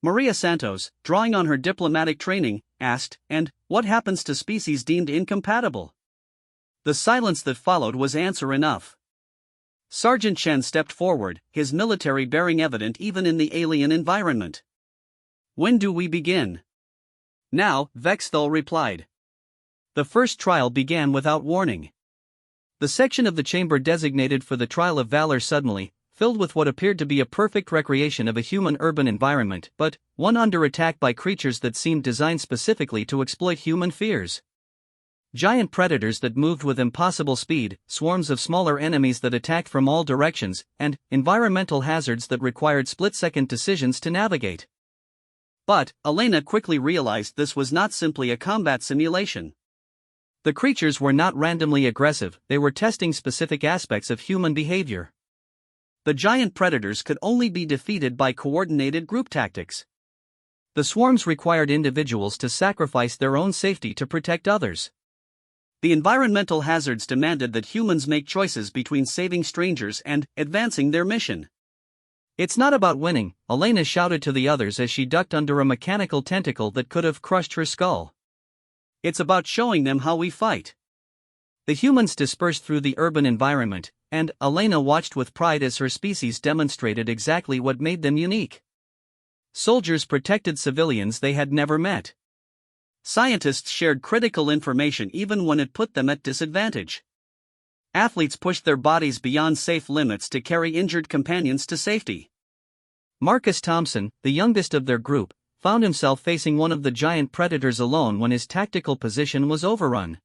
Maria Santos, drawing on her diplomatic training, asked, "And what happens to species deemed incompatible?" The silence that followed was answer enough. Sergeant Chen stepped forward, his military bearing evident even in the alien environment. "When do we begin?" "Now," Vexthal replied. The first trial began without warning. The section of the chamber designated for the trial of valor suddenly filled with what appeared to be a perfect recreation of a human urban environment, but one under attack by creatures that seemed designed specifically to exploit human fears. Giant predators that moved with impossible speed, swarms of smaller enemies that attacked from all directions, and environmental hazards that required split-second decisions to navigate. But Elena quickly realized this was not simply a combat simulation. The creatures were not randomly aggressive, they were testing specific aspects of human behavior. The giant predators could only be defeated by coordinated group tactics. The swarms required individuals to sacrifice their own safety to protect others. The environmental hazards demanded that humans make choices between saving strangers and advancing their mission. "It's not about winning," Elena shouted to the others as she ducked under a mechanical tentacle that could have crushed her skull. "It's about showing them how we fight." The humans dispersed through the urban environment, and Elena watched with pride as her species demonstrated exactly what made them unique. Soldiers protected civilians they had never met. Scientists shared critical information even when it put them at disadvantage. Athletes pushed their bodies beyond safe limits to carry injured companions to safety. Marcus Thompson, the youngest of their group, found himself facing one of the giant predators alone when his tactical position was overrun.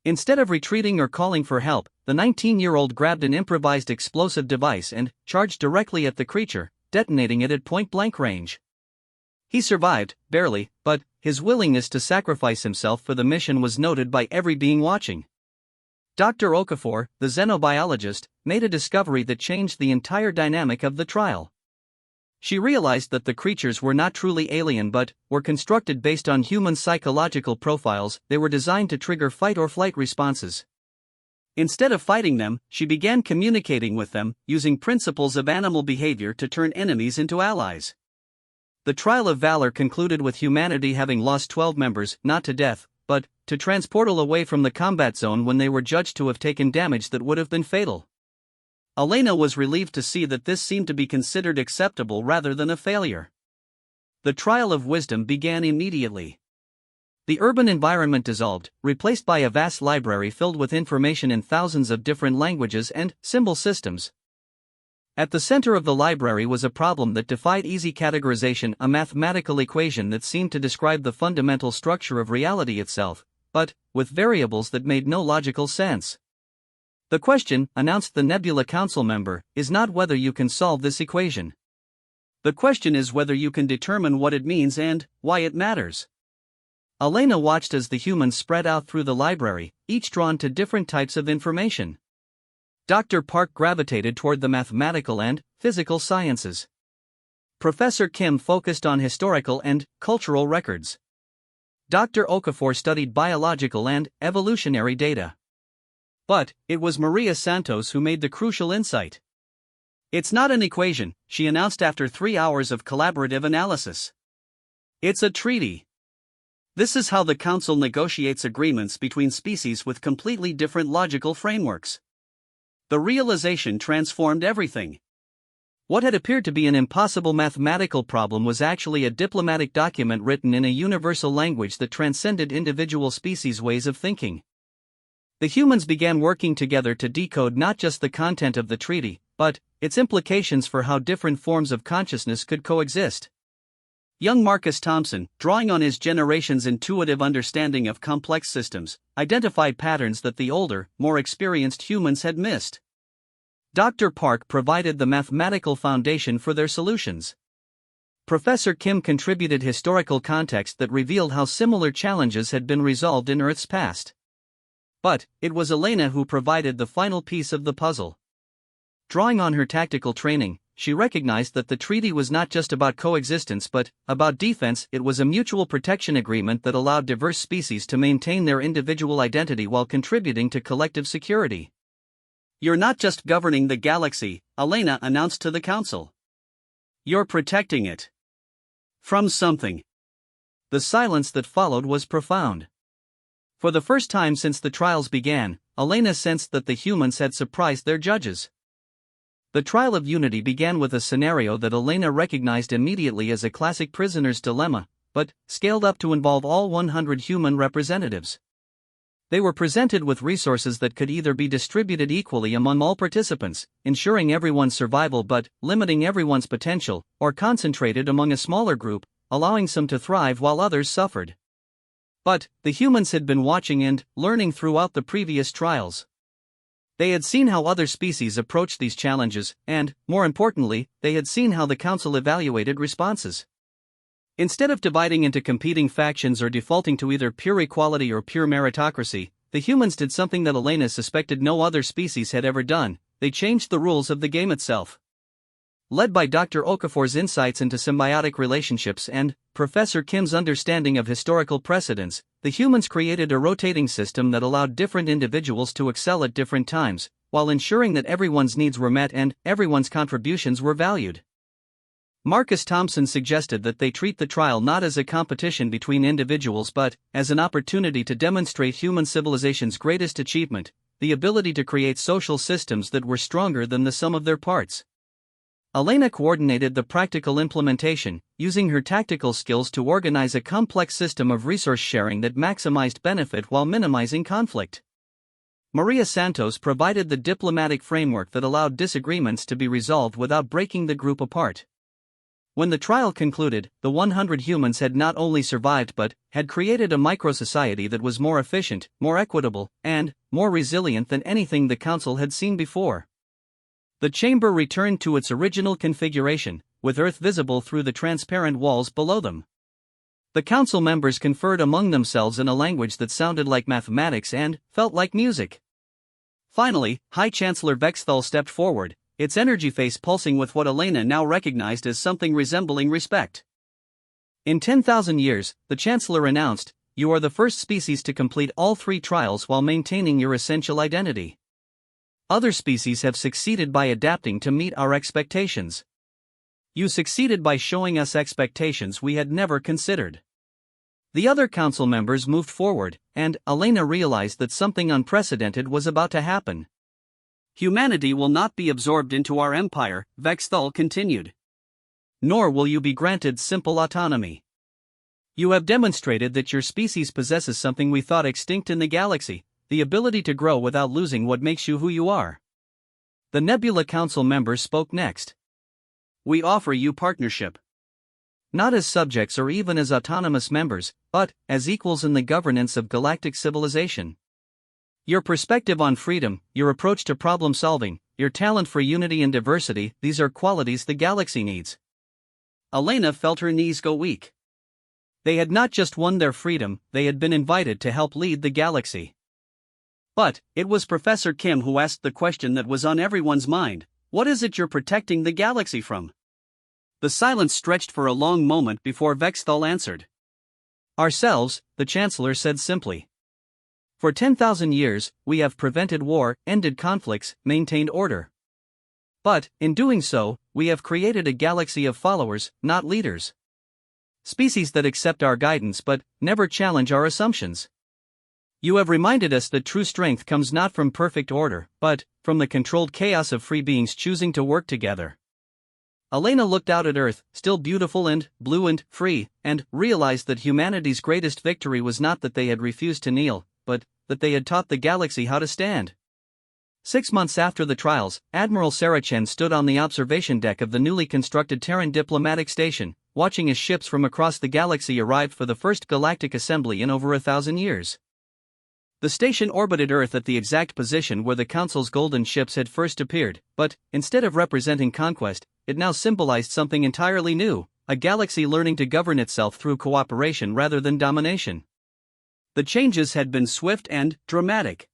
Instead of retreating or calling for help, the 19-year-old grabbed an improvised explosive device and charged directly at the creature, detonating it at point-blank range. He survived, barely, but his willingness to sacrifice himself for the mission was noted by every being watching. Dr. Okafor, the xenobiologist, made a discovery that changed the entire dynamic of the trial. She realized that the creatures were not truly alien but were constructed based on human psychological profiles. They were designed to trigger fight or flight responses. Instead of fighting them, she began communicating with them, using principles of animal behavior to turn enemies into allies. The trial of valor concluded with humanity having lost 12 members, not to death, but to transportal away from the combat zone when they were judged to have taken damage that would have been fatal. Elena was relieved to see that this seemed to be considered acceptable rather than a failure. The trial of wisdom began immediately. The urban environment dissolved, replaced by a vast library filled with information in thousands of different languages and symbol systems. At the center of the library was a problem that defied easy categorization, a mathematical equation that seemed to describe the fundamental structure of reality itself, but with variables that made no logical sense. The question, announced the Nebula Council member, is not whether you can solve this equation. The question is whether you can determine what it means and why it matters. Elena watched as the humans spread out through the library, each drawn to different types of information. Dr. Park gravitated toward the mathematical and physical sciences. Professor Kim focused on historical and cultural records. Dr. Okafor studied biological and evolutionary data. But it was Maria Santos who made the crucial insight. It's not an equation, she announced after 3 hours of collaborative analysis. It's a treaty. This is how the Council negotiates agreements between species with completely different logical frameworks. The realization transformed everything. What had appeared to be an impossible mathematical problem was actually a diplomatic document written in a universal language that transcended individual species' ways of thinking. The humans began working together to decode not just the content of the treaty, but its implications for how different forms of consciousness could coexist. Young Marcus Thompson, drawing on his generation's intuitive understanding of complex systems, identified patterns that the older, more experienced humans had missed. Dr. Park provided the mathematical foundation for their solutions. Professor Kim contributed historical context that revealed how similar challenges had been resolved in Earth's past. But it was Elena who provided the final piece of the puzzle. Drawing on her tactical training, she recognized that the treaty was not just about coexistence but about defense. It was a mutual protection agreement that allowed diverse species to maintain their individual identity while contributing to collective security. You're not just governing the galaxy, Elena announced to the Council. You're protecting it. From something. The silence that followed was profound. For the first time since the trials began, Elena sensed that the humans had surprised their judges. The trial of unity began with a scenario that Elena recognized immediately as a classic prisoner's dilemma, but scaled up to involve all 100 human representatives. They were presented with resources that could either be distributed equally among all participants, ensuring everyone's survival but limiting everyone's potential, or concentrated among a smaller group, allowing some to thrive while others suffered. But the humans had been watching and learning throughout the previous trials. They had seen how other species approached these challenges, and, more importantly, they had seen how the Council evaluated responses. Instead of dividing into competing factions or defaulting to either pure equality or pure meritocracy, the humans did something that Elena suspected no other species had ever done: they changed the rules of the game itself. Led by Dr. Okafor's insights into symbiotic relationships and Professor Kim's understanding of historical precedents, the humans created a rotating system that allowed different individuals to excel at different times, while ensuring that everyone's needs were met and everyone's contributions were valued. Marcus Thompson suggested that they treat the trial not as a competition between individuals but as an opportunity to demonstrate human civilization's greatest achievement, the ability to create social systems that were stronger than the sum of their parts. Elena coordinated the practical implementation, using her tactical skills to organize a complex system of resource sharing that maximized benefit while minimizing conflict. Maria Santos provided the diplomatic framework that allowed disagreements to be resolved without breaking the group apart. When the trial concluded, the 100 humans had not only survived but had created a microsociety that was more efficient, more equitable, and more resilient than anything the Council had seen before. The chamber returned to its original configuration, with Earth visible through the transparent walls below them. The Council members conferred among themselves in a language that sounded like mathematics and felt like music. Finally, High Chancellor Vexthal stepped forward, its energy face pulsing with what Elena now recognized as something resembling respect. In 10,000 years, the Chancellor announced, you are the first species to complete all 3 trials while maintaining your essential identity. Other species have succeeded by adapting to meet our expectations. You succeeded by showing us expectations we had never considered. The other council members moved forward, and Elena realized that something unprecedented was about to happen. Humanity will not be absorbed into our empire, Vexthal continued. Nor will you be granted simple autonomy. You have demonstrated that your species possesses something we thought extinct in the galaxy, the ability to grow without losing what makes you who you are. The Nebula Council members spoke next. We offer you partnership. Not as subjects or even as autonomous members, but as equals in the governance of galactic civilization. Your perspective on freedom, your approach to problem solving, your talent for unity and diversity, these are qualities the galaxy needs. Elena felt her knees go weak. They had not just won their freedom, they had been invited to help lead the galaxy. But it was Professor Kim who asked the question that was on everyone's mind. What is it you're protecting the galaxy from? The silence stretched for a long moment before Vexthal answered. Ourselves, the Chancellor said simply. For 10,000 years, we have prevented war, ended conflicts, maintained order. But, in doing so, we have created a galaxy of followers, not leaders. Species that accept our guidance but never challenge our assumptions. You have reminded us that true strength comes not from perfect order, but from the controlled chaos of free beings choosing to work together. Elena looked out at Earth, still beautiful and blue and free, and realized that humanity's greatest victory was not that they had refused to kneel, but that they had taught the galaxy how to stand. 6 months after the trials, Admiral Saracen stood on the observation deck of the newly constructed Terran diplomatic station, watching as ships from across the galaxy arrived for the first galactic assembly in over 1,000 years. The station orbited Earth at the exact position where the Council's golden ships had first appeared, but, instead of representing conquest, it now symbolized something entirely new, a galaxy learning to govern itself through cooperation rather than domination. The changes had been swift and dramatic.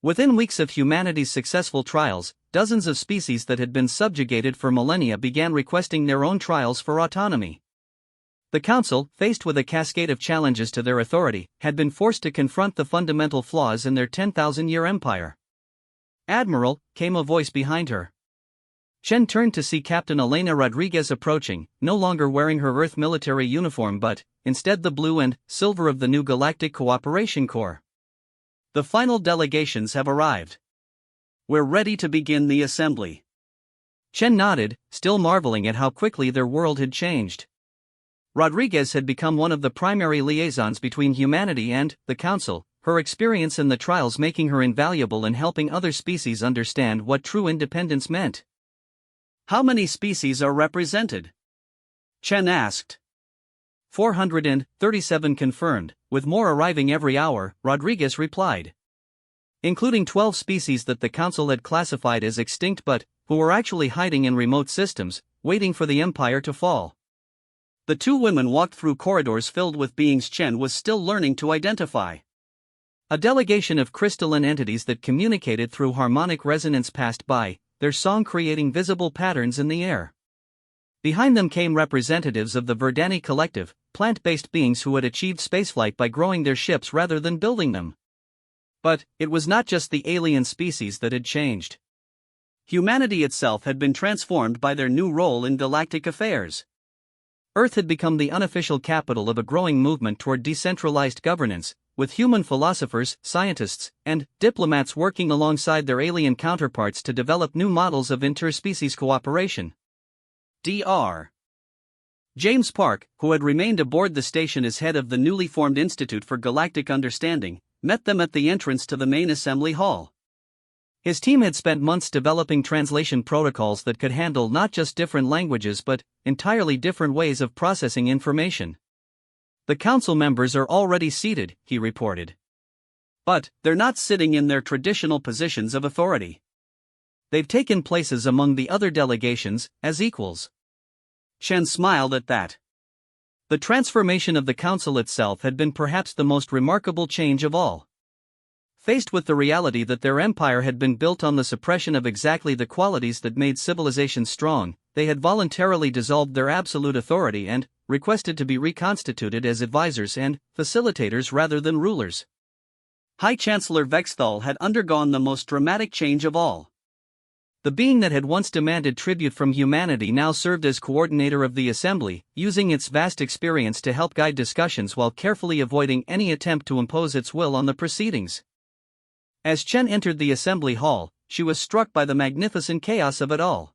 Within weeks of humanity's successful trials, dozens of species that had been subjugated for millennia began requesting their own trials for autonomy. The Council, faced with a cascade of challenges to their authority, had been forced to confront the fundamental flaws in their 10,000-year empire. Admiral, came a voice behind her. Chen turned to see Captain Elena Rodriguez approaching, no longer wearing her Earth military uniform but, instead the blue and silver of the new Galactic Cooperation Corps. The final delegations have arrived. We're ready to begin the assembly. Chen nodded, still marveling at how quickly their world had changed. Rodriguez had become one of the primary liaisons between humanity and the Council, her experience in the trials making her invaluable in helping other species understand what true independence meant. How many species are represented? Chen asked. 437 confirmed, with more arriving every hour, Rodriguez replied. Including 12 species that the Council had classified as extinct but who were actually hiding in remote systems, waiting for the Empire to fall. The two women walked through corridors filled with beings Chen was still learning to identify. A delegation of crystalline entities that communicated through harmonic resonance passed by, their song creating visible patterns in the air. Behind them came representatives of the Verdani Collective, plant-based beings who had achieved spaceflight by growing their ships rather than building them. But it was not just the alien species that had changed. Humanity itself had been transformed by their new role in galactic affairs. Earth had become the unofficial capital of a growing movement toward decentralized governance, with human philosophers, scientists, and diplomats working alongside their alien counterparts to develop new models of interspecies cooperation. Dr. James Park, who had remained aboard the station as head of the newly formed Institute for Galactic Understanding, met them at the entrance to the main assembly hall. His team had spent months developing translation protocols that could handle not just different languages but entirely different ways of processing information. The Council members are already seated, he reported. But they're not sitting in their traditional positions of authority. They've taken places among the other delegations, as equals. Chen smiled at that. The transformation of the Council itself had been perhaps the most remarkable change of all. Faced with the reality that their empire had been built on the suppression of exactly the qualities that made civilization strong, they had voluntarily dissolved their absolute authority and requested to be reconstituted as advisors and facilitators rather than rulers. High Chancellor Vexthal had undergone the most dramatic change of all. The being that had once demanded tribute from humanity now served as coordinator of the assembly, using its vast experience to help guide discussions while carefully avoiding any attempt to impose its will on the proceedings. As Chen entered the assembly hall, she was struck by the magnificent chaos of it all.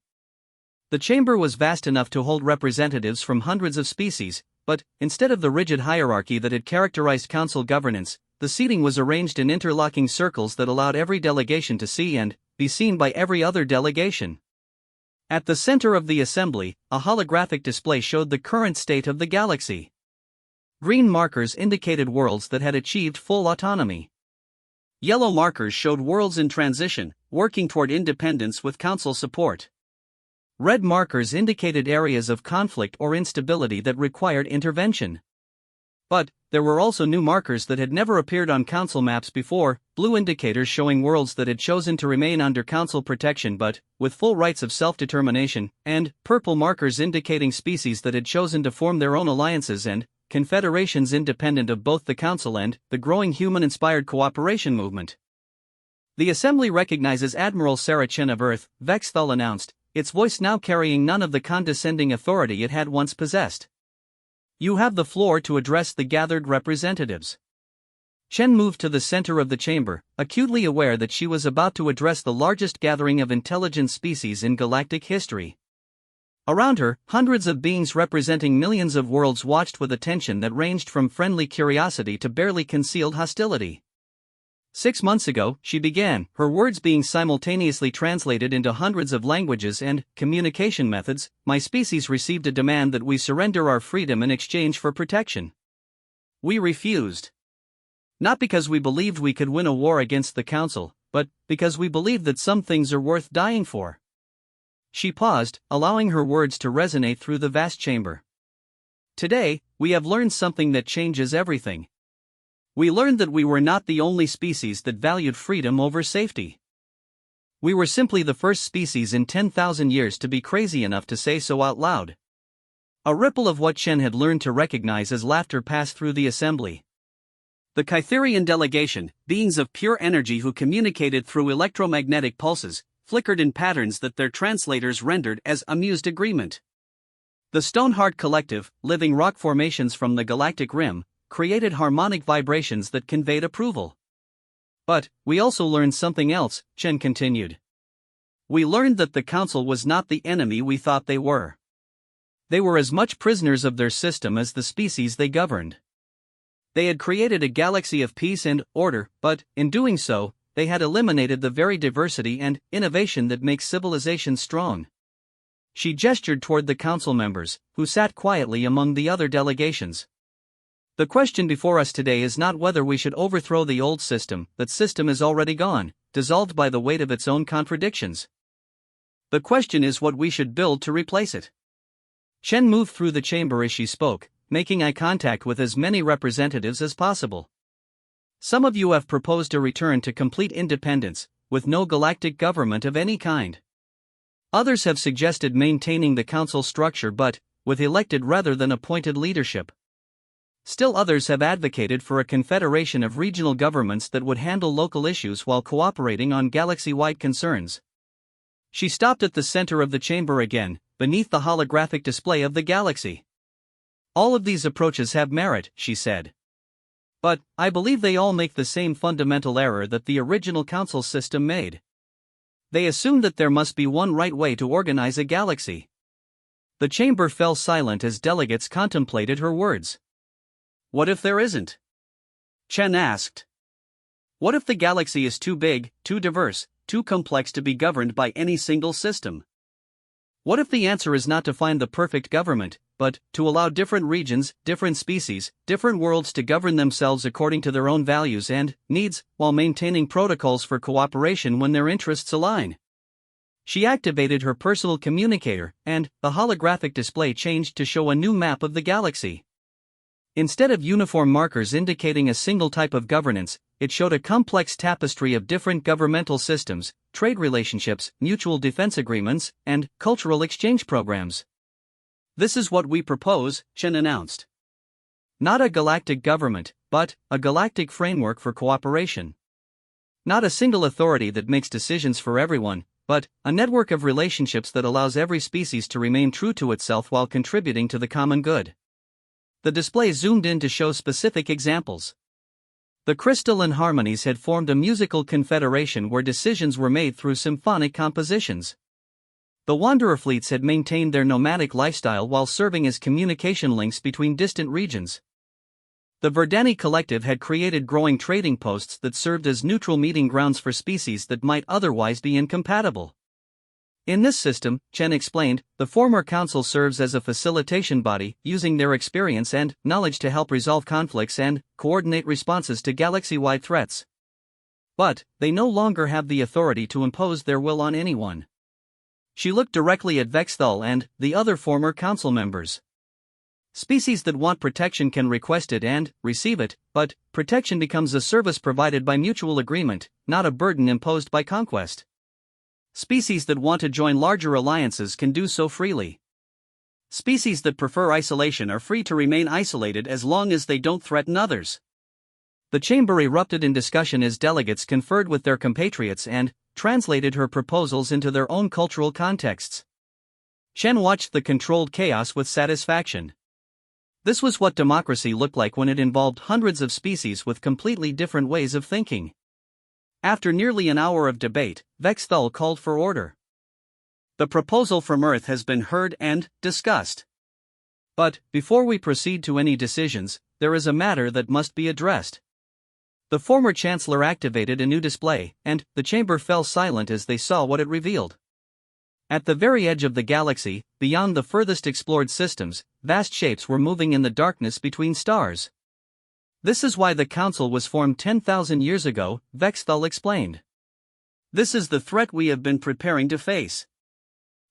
The chamber was vast enough to hold representatives from hundreds of species, but instead of the rigid hierarchy that had characterized council governance, the seating was arranged in interlocking circles that allowed every delegation to see and be seen by every other delegation. At the center of the assembly, a holographic display showed the current state of the galaxy. Green markers indicated worlds that had achieved full autonomy. Yellow markers showed worlds in transition, working toward independence with council support. Red markers indicated areas of conflict or instability that required intervention. But there were also new markers that had never appeared on council maps before, blue indicators showing worlds that had chosen to remain under council protection but with full rights of self-determination, and purple markers indicating species that had chosen to form their own alliances and confederations independent of both the council and the growing human-inspired cooperation movement. The assembly recognizes Admiral Sarah Chen of Earth, Vexthal announced, its voice now carrying none of the condescending authority it had once possessed. You have the floor to address the gathered representatives. Chen moved to the center of the chamber, acutely aware that she was about to address the largest gathering of intelligent species in galactic history. Around her, hundreds of beings representing millions of worlds watched with attention that ranged from friendly curiosity to barely concealed hostility. 6 months ago, she began, her words being simultaneously translated into hundreds of languages and communication methods. My species received a demand that we surrender our freedom in exchange for protection. We refused. Not because we believed we could win a war against the council, but because we believed that some things are worth dying for. She paused, allowing her words to resonate through the vast chamber. Today, we have learned something that changes everything. We learned that we were not the only species that valued freedom over safety. We were simply the first species in 10,000 years to be crazy enough to say so out loud. A ripple of what Chen had learned to recognize as laughter passed through the assembly. The Kytherian delegation, beings of pure energy who communicated through electromagnetic pulses, flickered in patterns that their translators rendered as amused agreement. The Stoneheart Collective, living rock formations from the galactic rim, created harmonic vibrations that conveyed approval. But we also learned something else, Chen continued. We learned that the council was not the enemy we thought they were. They were as much prisoners of their system as the species they governed. They had created a galaxy of peace and order, but, in doing so, they had eliminated the very diversity and innovation that makes civilization strong. She gestured toward the council members, who sat quietly among the other delegations. The question before us today is not whether we should overthrow the old system. That system is already gone, dissolved by the weight of its own contradictions. The question is what we should build to replace it. Chen moved through the chamber as she spoke, making eye contact with as many representatives as possible. Some of you have proposed a return to complete independence, with no galactic government of any kind. Others have suggested maintaining the council structure but with elected rather than appointed leadership. Still others have advocated for a confederation of regional governments that would handle local issues while cooperating on galaxy-wide concerns. She stopped at the center of the chamber again, beneath the holographic display of the galaxy. All of these approaches have merit, she said. But I believe they all make the same fundamental error that the original council system made. They assume that there must be one right way to organize a galaxy. The chamber fell silent as delegates contemplated her words. What if there isn't? Chen asked. What if the galaxy is too big, too diverse, too complex to be governed by any single system? What if the answer is not to find the perfect government, but to allow different regions, different species, different worlds to govern themselves according to their own values and needs, while maintaining protocols for cooperation when their interests align? She activated her personal communicator, and the holographic display changed to show a new map of the galaxy. Instead of uniform markers indicating a single type of governance, it showed a complex tapestry of different governmental systems, trade relationships, mutual defense agreements, and cultural exchange programs. This is what we propose, Chen announced. Not a galactic government, but a galactic framework for cooperation. Not a single authority that makes decisions for everyone, but a network of relationships that allows every species to remain true to itself while contributing to the common good. The display zoomed in to show specific examples. The crystalline harmonies had formed a musical confederation where decisions were made through symphonic compositions. The wanderer fleets had maintained their nomadic lifestyle while serving as communication links between distant regions. The Verdani Collective had created growing trading posts that served as neutral meeting grounds for species that might otherwise be incompatible. In this system, Chen explained, the former council serves as a facilitation body, using their experience and knowledge to help resolve conflicts and coordinate responses to galaxy-wide threats. But they no longer have the authority to impose their will on anyone. She looked directly at Vexthal and the other former council members. Species that want protection can request it and receive it, but protection becomes a service provided by mutual agreement, not a burden imposed by conquest. Species that want to join larger alliances can do so freely. Species that prefer isolation are free to remain isolated as long as they don't threaten others. The chamber erupted in discussion as delegates conferred with their compatriots and translated her proposals into their own cultural contexts. Chen watched the controlled chaos with satisfaction. This was what democracy looked like when it involved hundreds of species with completely different ways of thinking. After nearly an hour of debate, Vexthal called for order. The proposal from Earth has been heard and discussed. But, before we proceed to any decisions, there is a matter that must be addressed. The former chancellor activated a new display, and the chamber fell silent as they saw what it revealed. At the very edge of the galaxy, beyond the furthest explored systems, vast shapes were moving in the darkness between stars. This is why the council was formed 10,000 years ago, Vexthal explained. This is the threat we have been preparing to face.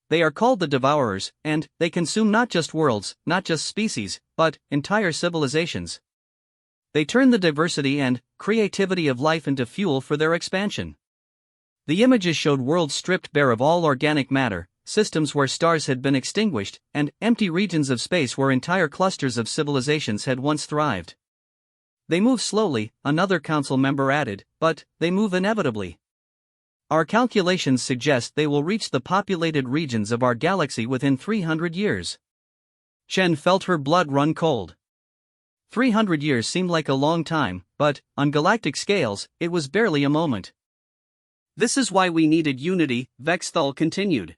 They are called the Devourers, and they consume not just worlds, not just species, but entire civilizations. They turn the diversity and creativity of life into fuel for their expansion. The images showed worlds stripped bare of all organic matter, systems where stars had been extinguished, and empty regions of space where entire clusters of civilizations had once thrived. They move slowly, another council member added, but they move inevitably. Our calculations suggest they will reach the populated regions of our galaxy within 300 years. Chen felt her blood run cold. 300 years seemed like a long time, but, on galactic scales, it was barely a moment. This is why we needed unity, Vexthal continued.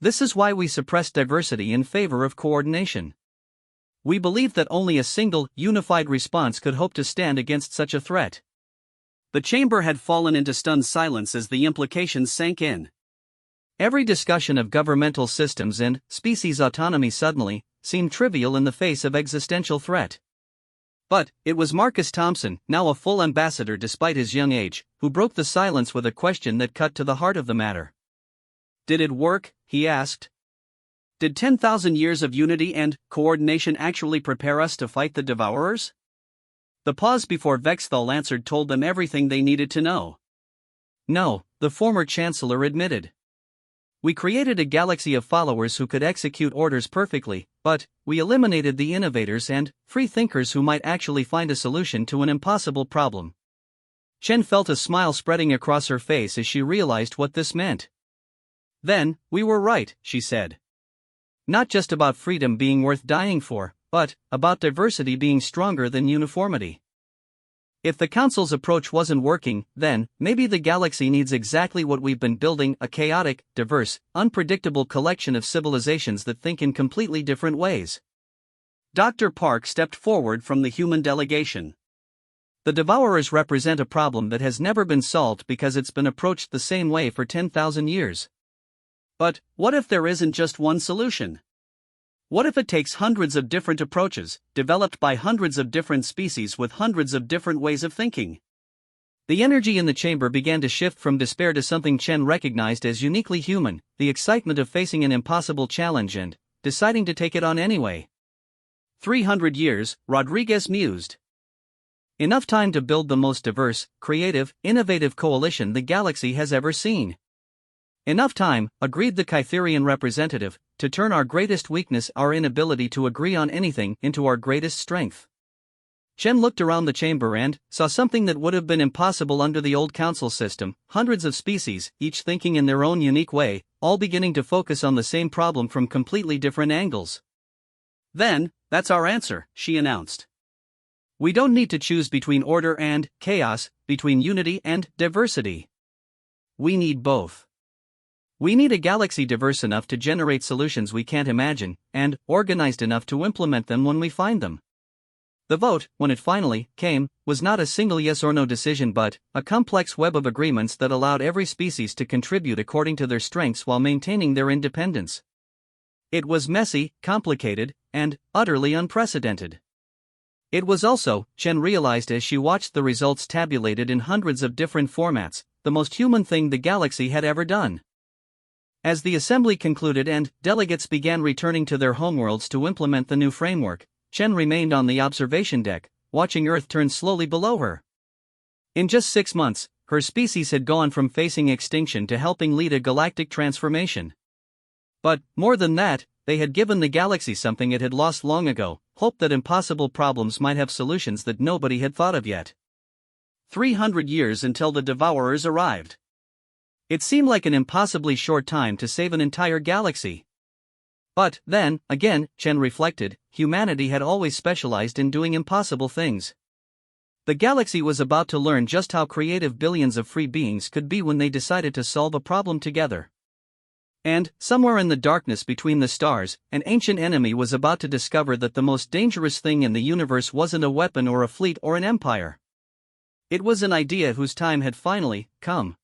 This is why we suppressed diversity in favor of coordination. We believe that only a single, unified response could hope to stand against such a threat. The chamber had fallen into stunned silence as the implications sank in. Every discussion of governmental systems and species autonomy suddenly seemed trivial in the face of existential threat. But it was Marcus Thompson, now a full ambassador despite his young age, who broke the silence with a question that cut to the heart of the matter. Did it work? He asked. Did 10,000 years of unity and coordination actually prepare us to fight the Devourers? The pause before Vexthal answered told them everything they needed to know. No, the former chancellor admitted. We created a galaxy of followers who could execute orders perfectly, but we eliminated the innovators and free thinkers who might actually find a solution to an impossible problem. Chen felt a smile spreading across her face as she realized what this meant. Then, we were right, she said. Not just about freedom being worth dying for, but about diversity being stronger than uniformity. If the Council's approach wasn't working, then maybe the galaxy needs exactly what we've been building, a chaotic, diverse, unpredictable collection of civilizations that think in completely different ways. Dr. Park stepped forward from the human delegation. The Devourers represent a problem that has never been solved because it's been approached the same way for 10,000 years. But what if there isn't just one solution? What if it takes hundreds of different approaches, developed by hundreds of different species with hundreds of different ways of thinking? The energy in the chamber began to shift from despair to something Chen recognized as uniquely human, the excitement of facing an impossible challenge and deciding to take it on anyway. 300 years, Rodriguez mused. Enough time to build the most diverse, creative, innovative coalition the galaxy has ever seen. Enough time, agreed the Kytherian representative, to turn our greatest weakness, our inability to agree on anything, into our greatest strength. Chen looked around the chamber and saw something that would have been impossible under the old council system: hundreds of species, each thinking in their own unique way, all beginning to focus on the same problem from completely different angles. Then, that's our answer, she announced. We don't need to choose between order and chaos, between unity and diversity. We need both. We need a galaxy diverse enough to generate solutions we can't imagine, and organized enough to implement them when we find them. The vote, when it finally came, was not a single yes or no decision but a complex web of agreements that allowed every species to contribute according to their strengths while maintaining their independence. It was messy, complicated, and utterly unprecedented. It was also, Chen realized as she watched the results tabulated in hundreds of different formats, the most human thing the galaxy had ever done. As the assembly concluded and delegates began returning to their homeworlds to implement the new framework, Chen remained on the observation deck, watching Earth turn slowly below her. In just 6 months, her species had gone from facing extinction to helping lead a galactic transformation. But, more than that, they had given the galaxy something it had lost long ago: hope that impossible problems might have solutions that nobody had thought of yet. 300 years until the Devourers arrived. It seemed like an impossibly short time to save an entire galaxy. But, then, again, Chen reflected, humanity had always specialized in doing impossible things. The galaxy was about to learn just how creative billions of free beings could be when they decided to solve a problem together. And, somewhere in the darkness between the stars, an ancient enemy was about to discover that the most dangerous thing in the universe wasn't a weapon or a fleet or an empire. It was an idea whose time had finally come.